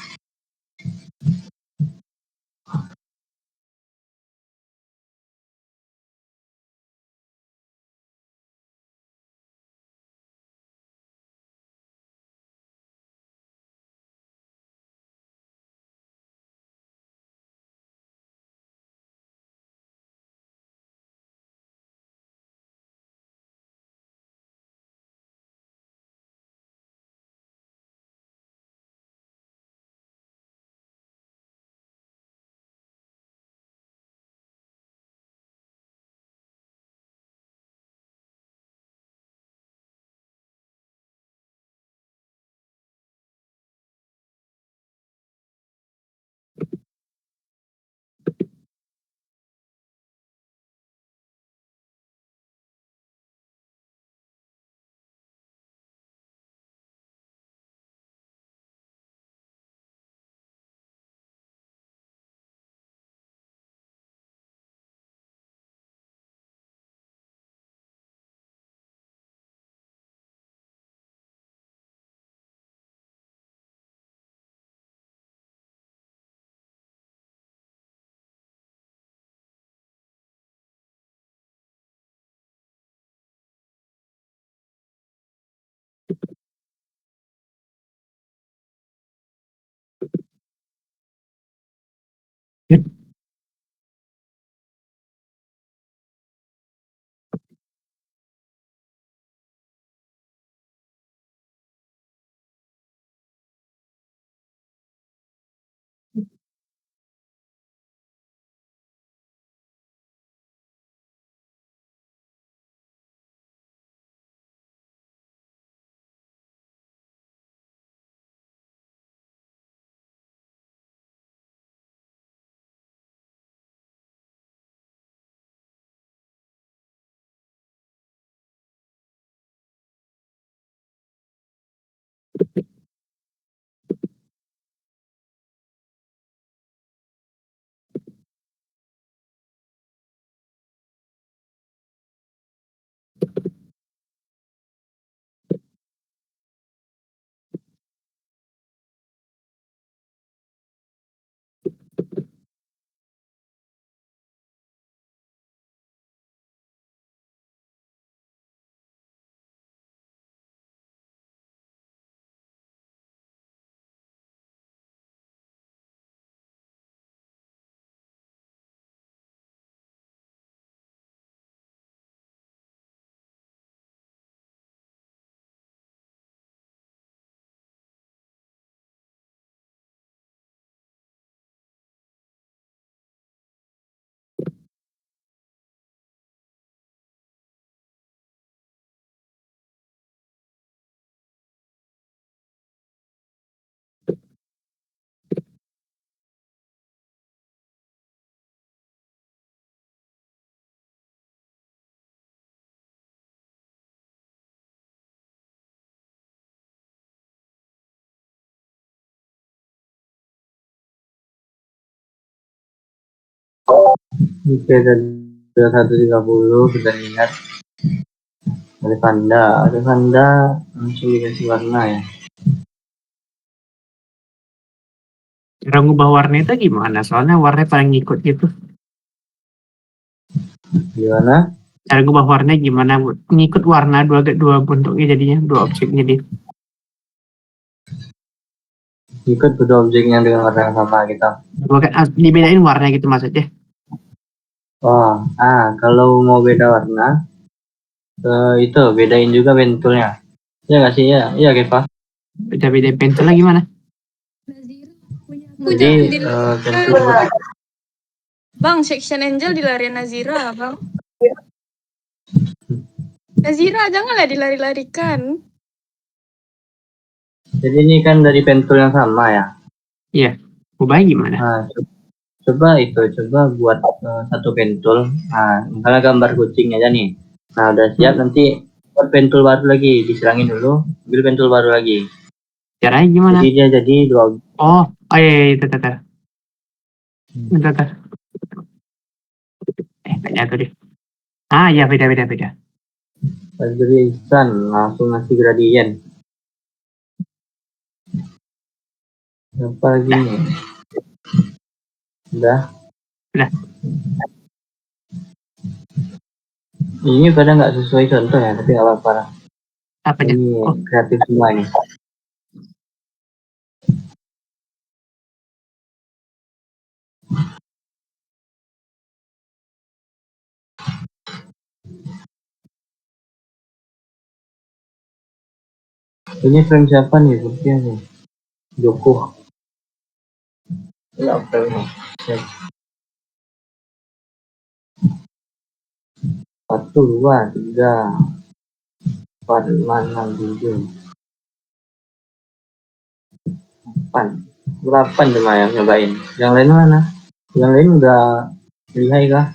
Oke, ada 21.30 kita lihat. Ada Panda langsung dikasih warna ya. Cara ngubah warna itu gimana? Soalnya warnanya paling ngikut gitu. Gimana? Cara ngubah warna gimana? Ngikut warna dua bentuknya jadinya, dua objek jadi. Ikut kedua objeknya dengan warna yang sama kita. Bukan, dibedain warna gitu maksudnya. Oh, kalau mau beda warna, itu bedain juga pentulnya. Ya nggak sih ya? Iya, Keva. Beda-beda pensilnya gimana? Nazira punya aku Jadi jangan dilarikan. pentul Bang, Section Angel dilarian Nazira, Bang. Nazira, janganlah dilari-larikan. jadi ini kan dari pentul yang sama ya. Iya, ubahnya gimana? Nah, coba buat satu pentul. Nah, misalnya gambar kucing aja nih. Nah, udah siap nanti buat pentul baru lagi, diserangin dulu, ambil pentul baru lagi. Caranya gimana? Jadi dia jadi dua. Oh iya, itu. Bentar. Beda tuh deh. Ya beda. Jadi instan langsung ngasih gradien. Apa lagi nih? Udah. Udah. Ini pada nggak sesuai contoh ya, tapi nggak apa-apa lah. Apanya? Ini Oh, kreatif semua ini. Ini frame siapa nih? Buktinya nih. Joko. Ya, frame nih. Ya. 1, 2, 3, 4, 5, 6, 7, 8. 8 cuma yang nyobain. Yang lain mana? Yang lain udah lihai kah?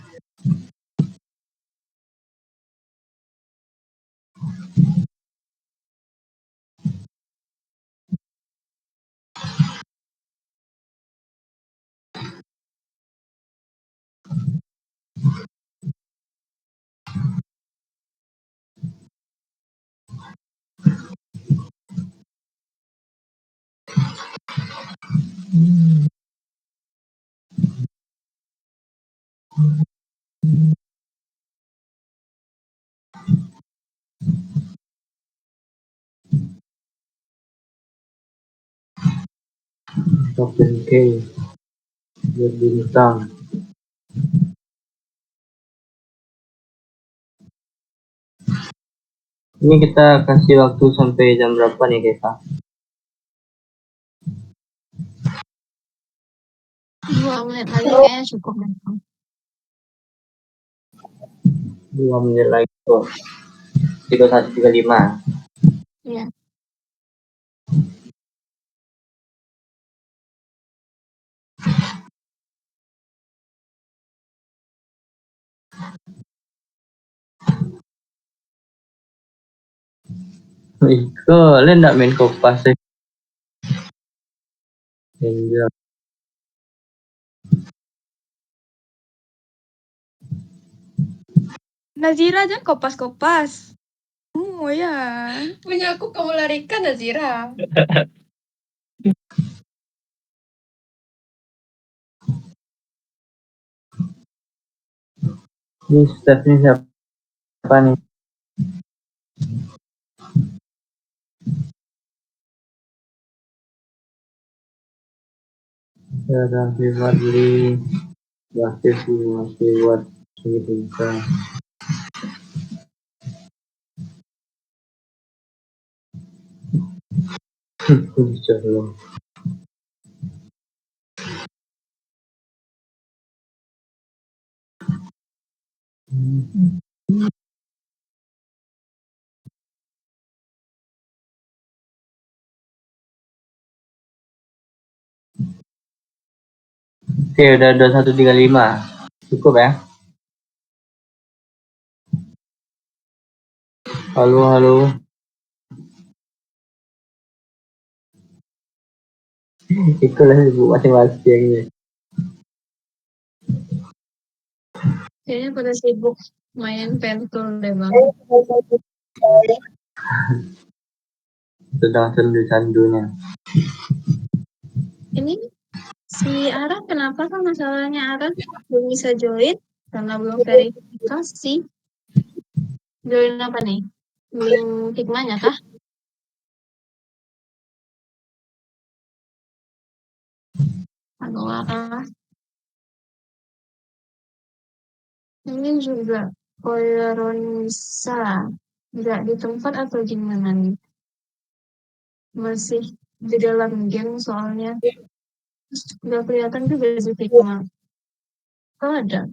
Open K. Buat bintang. Ini kita kasih waktu sampai jam berapa nih, Keva? 2 menit lagi kayaknya cukup. 2 menit lagi tuh. 31.35. Iya. Iko, kalian nggak main kopas sih? Enggak. Nazira jangan kopas-kopas. Oh ya, punya aku kamu larikan Nazira. Ini stepnya siapa nih? Ada Fadli, masih buat segitu. Insyaallah. Oke, udah 21.35. Cukup ya? Halo. Itulah ibu masing-masing. Kayaknya pada sibuk main pentul deh bang. Sedang sandu-sandunya. Ini si Ara kenapa kan masalahnya Ara belum bisa join karena belum verifikasi. Join apa nih? Link Figmanya kah? Atau Ara? Ini juga Koyaronisa. Nggak di tempat atau gimana nih? Masih di dalam game soalnya. Nggak kelihatan juga si Figma. Oh ada.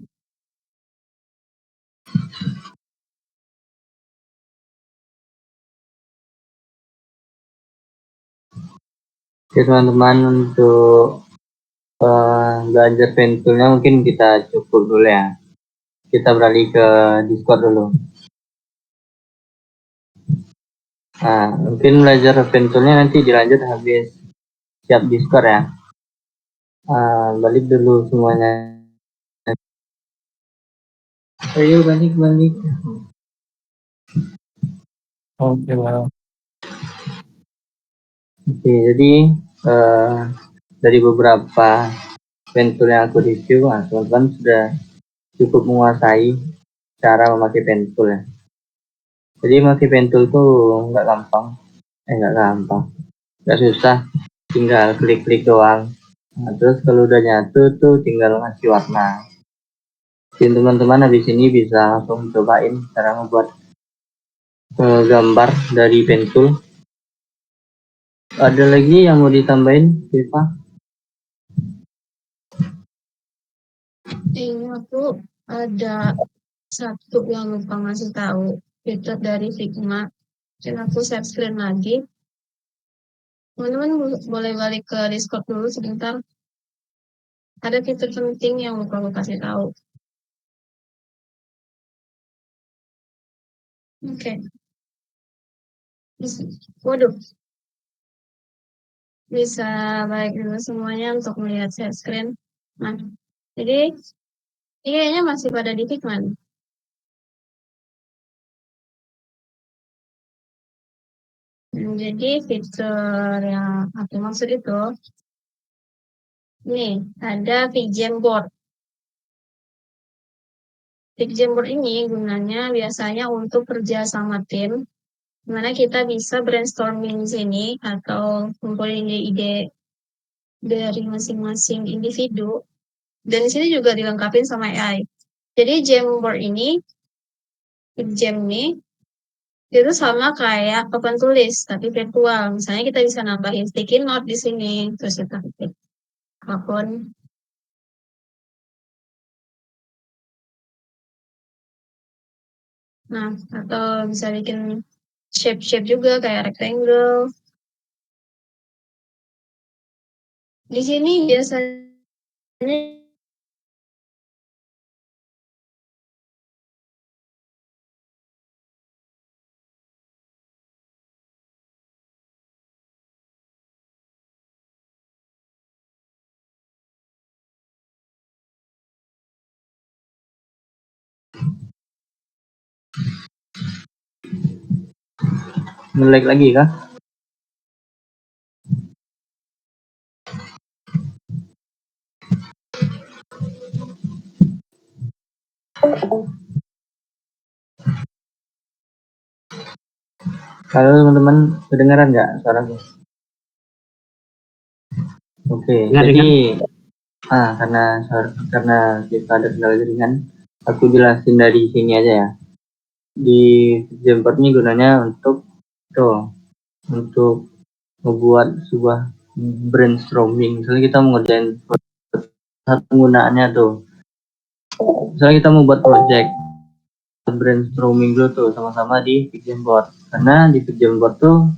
Oke teman-teman, untuk belajar pentulnya mungkin kita cukup dulu ya. Kita beralih ke Discord dulu. Nah, mungkin belajar pentulnya nanti dilanjut habis siap Discord ya. Balik dulu semuanya. Ayo balik. Oke lah. Oke, jadi dari beberapa pentul yang aku review, teman-teman sudah cukup menguasai cara memakai pentul ya. Jadi memakai pentul tuh nggak susah, tinggal klik-klik doang. Nah, terus kalau udah nyatu tuh tinggal ngasih warna. Jadi teman-teman habis ini bisa langsung cobain cara membuat gambar dari pentul. Ada lagi yang mau ditambahin, Viva? Ini aku ada satu yang lupa ngasih tahu. Fitur dari Figma. Dan aku share screen lagi. Teman-teman boleh balik ke Discord dulu sebentar. Ada fitur penting yang lupa aku kasih tahu. Oke. Waduh. Bisa balik dulu semuanya untuk melihat share screen. Nah, jadi ini kayaknya masih pada di Figma. Jadi fitur yang aku maksud itu, nih ada Jamboard. Jamboard ini gunanya biasanya untuk kerja sama tim, dimana kita bisa brainstorming di sini atau kumpulin ide dari masing-masing individu. Dan di sini juga dilengkapi sama AI. Jadi Jamboard ini, Jam nih, itu sama kayak papan tulis tapi virtual. Misalnya kita bisa nambahin sticky note di sini, terus kita ketik apapun. Nah, atau bisa bikin shape-shape juga kayak rectangle. Di sini biasanya Nge-lag lagi kah? Halo teman-teman, kedengaran nggak suaraku? Oke, jadi karena kita ada kendala jaringan, aku jelasin dari sini aja ya. Di Jamboard ini gunanya untuk membuat sebuah brainstorming. Misalnya kita mau ngerjain penggunaannya tuh. Misalnya kita mau buat project, brainstorming dulu tuh sama-sama di Jamboard. Karena di Jamboard tuh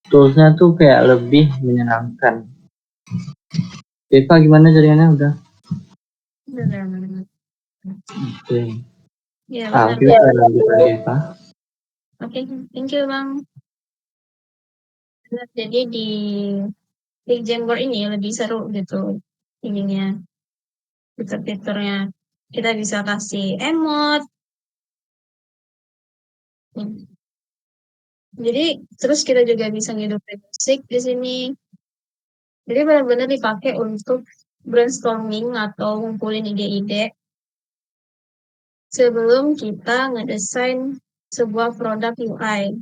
toolsnya tuh kayak lebih menyenangkan. Eva gimana jaringannya udah? Oke. ya benar. Mungkin bisa lanjut lagi Eva. Oke, thank you Bang. Nah, jadi di Jamboard ini lebih seru gitu ininya. fitur-fiturnya. Kita bisa kasih emot. Jadi terus kita juga bisa ngidupin musik di sini. Jadi benar-benar dipakai untuk brainstorming atau ngumpulin ide-ide sebelum kita ngedesain sebuah produk UI.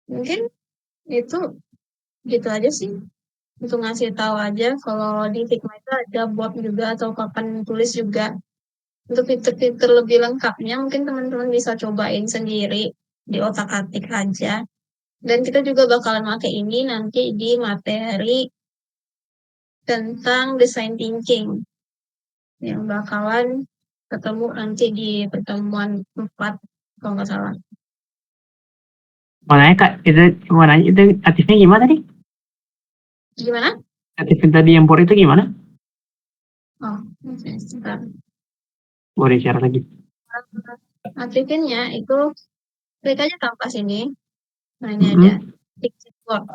Mungkin itu gitu aja sih. Untuk ngasih tahu aja kalau di Figma itu ada bot juga atau papan tulis juga. Untuk fitur-fitur lebih lengkapnya mungkin teman-teman bisa cobain sendiri di otak-atik aja. Dan kita juga bakalan pakai ini nanti di materi tentang design thinking yang bakalan ketemu nanti di pertemuan 4 kalau nggak salah. Mau nanya Kak, itu aktifnya gimana nih? Gimana? Aktifin tadi yang board itu gimana? Oh, oke, sebentar. Boleh share lagi. Aktifinnya itu klik aja tanpa sini. Nah, ini ada tick board.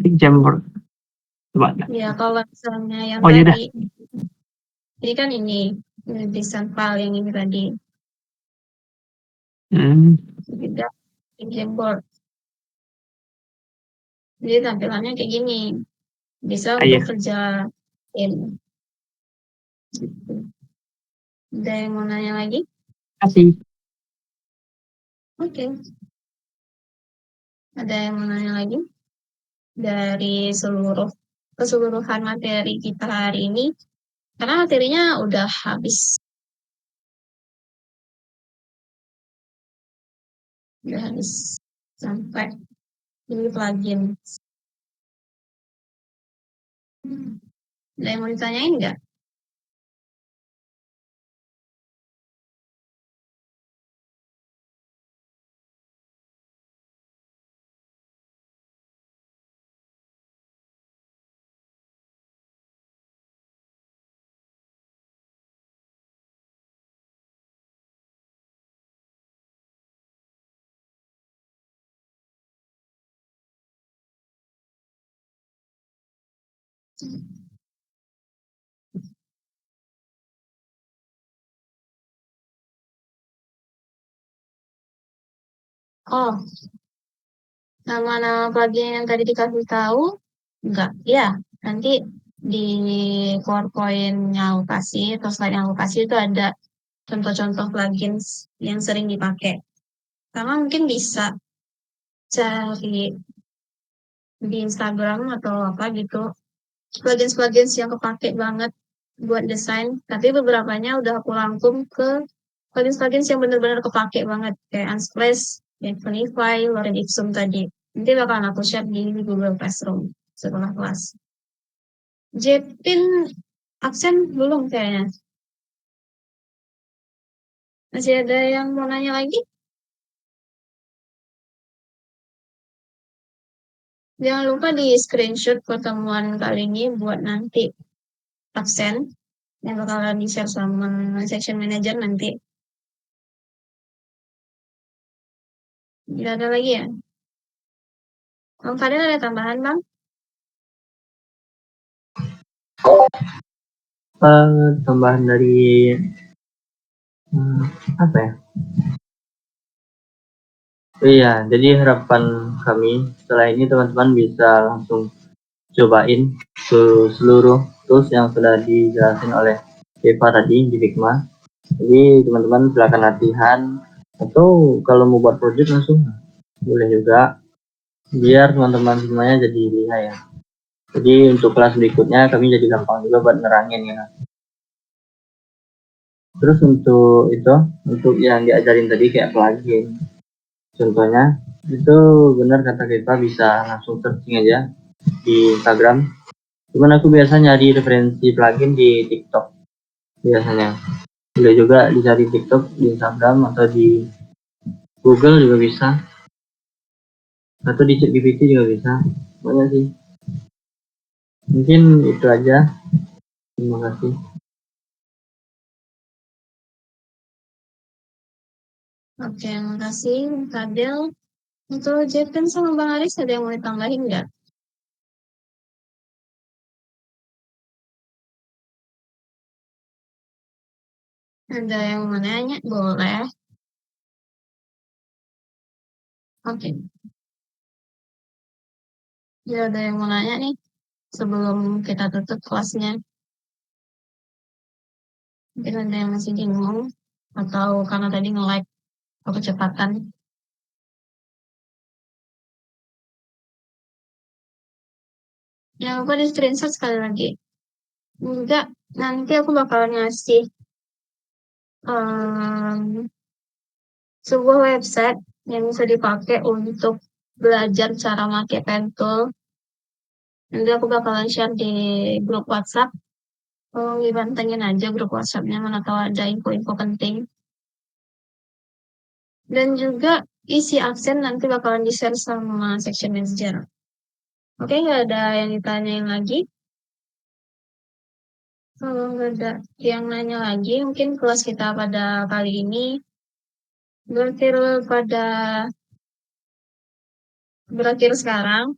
Tik jam board. Coba. Ya, kalau misalnya yang Oh, iya dah. tadi, ini kan ini desain file yang ini tadi. Tidak tick board. Jadi tampilannya kayak gini. Bisa untuk kerjain. Gitu. Ada yang mau nanya lagi? Kasih. Oke. Ada yang mau nanya lagi? Dari keseluruhan materi kita hari ini, karena materinya udah habis. Udah habis sampai ini plugin. Ada yang mau ditanyain nggak? Oh, nama-nama plugin yang tadi dikasih tahu enggak? Ya, nanti di PowerPoint yang aku kasih atau slide yang aku kasih itu ada contoh-contoh plugin yang sering dipakai. Karena mungkin bisa cari di Instagram atau apa gitu plugin yang kepake banget buat desain, tapi beberapanya udah aku rangkum ke plugin yang benar-benar kepake banget kayak Unsplash, Infinify, Lorem Ipsum tadi. Nanti bakalan aku share di Google Classroom setelah kelas. Jepin absen belum kayaknya. Masih ada yang mau nanya lagi? Jangan lupa di screenshot pertemuan kali ini buat nanti absen yang bakalan di-share sama section manager nanti. Tidak ada lagi ya? Bang Fadil ada tambahan, Bang? Tambahan dari apa ya? Iya, jadi harapan kami setelah ini teman-teman bisa langsung cobain ke seluruh tools yang sudah dijelasin oleh Eva tadi di Figma. Jadi teman-teman silakan latihan atau kalau mau buat project langsung boleh juga biar teman-teman semuanya jadi lihat ya. Jadi untuk kelas berikutnya kami jadi gampang juga buat nerangin ya. Terus untuk yang diajarin tadi kayak plugin, contohnya itu benar kata kita bisa langsung searching aja di Instagram. Cuman aku biasa nyari referensi plugin di TikTok biasanya. Boleh juga dicari TikTok, di Instagram atau di Google juga bisa. Atau di ChatGPT juga bisa. Banyak sih. Mungkin itu aja. Terima kasih. Oke, makasih Fadil. Untuk Jepin sama Bang Aris ada yang mau ditambahin nggak? Ada yang mau nanya? Boleh. Oke. Ya, ada yang mau nanya nih sebelum kita tutup kelasnya. Mungkin ada yang masih bingung atau karena tadi nge-lag atau kecepatan. Jangan lupa di screenshot sekali lagi. Enggak, nanti aku bakalan ngasih sebuah website yang bisa dipakai untuk belajar cara pakai pen tool. Nanti aku bakalan share di grup WhatsApp. Tolong dibantengin aja grup WhatsApp-nya, mana tahu ada info-info penting. Dan juga isi absen nanti bakalan di-share sama section manager. Oke, nggak ada yang ditanyain lagi. Kalau nggak ada yang nanya lagi, mungkin kelas kita pada kali ini berakhir sekarang.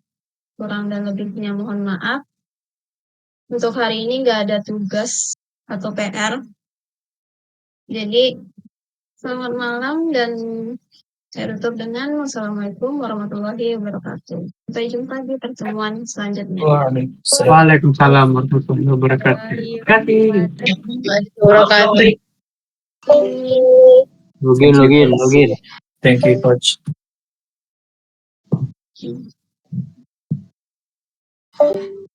Kurang dan lebihnya mohon maaf. Untuk hari ini nggak ada tugas atau PR. Jadi, selamat malam dan saya tutup dengan wassalamualaikum warahmatullahi wabarakatuh. Sampai jumpa di pertemuan selanjutnya. Waalaikumsalam warahmatullahi wabarakatuh. Terima kasih. Login. Thank you, Coach. Thank you.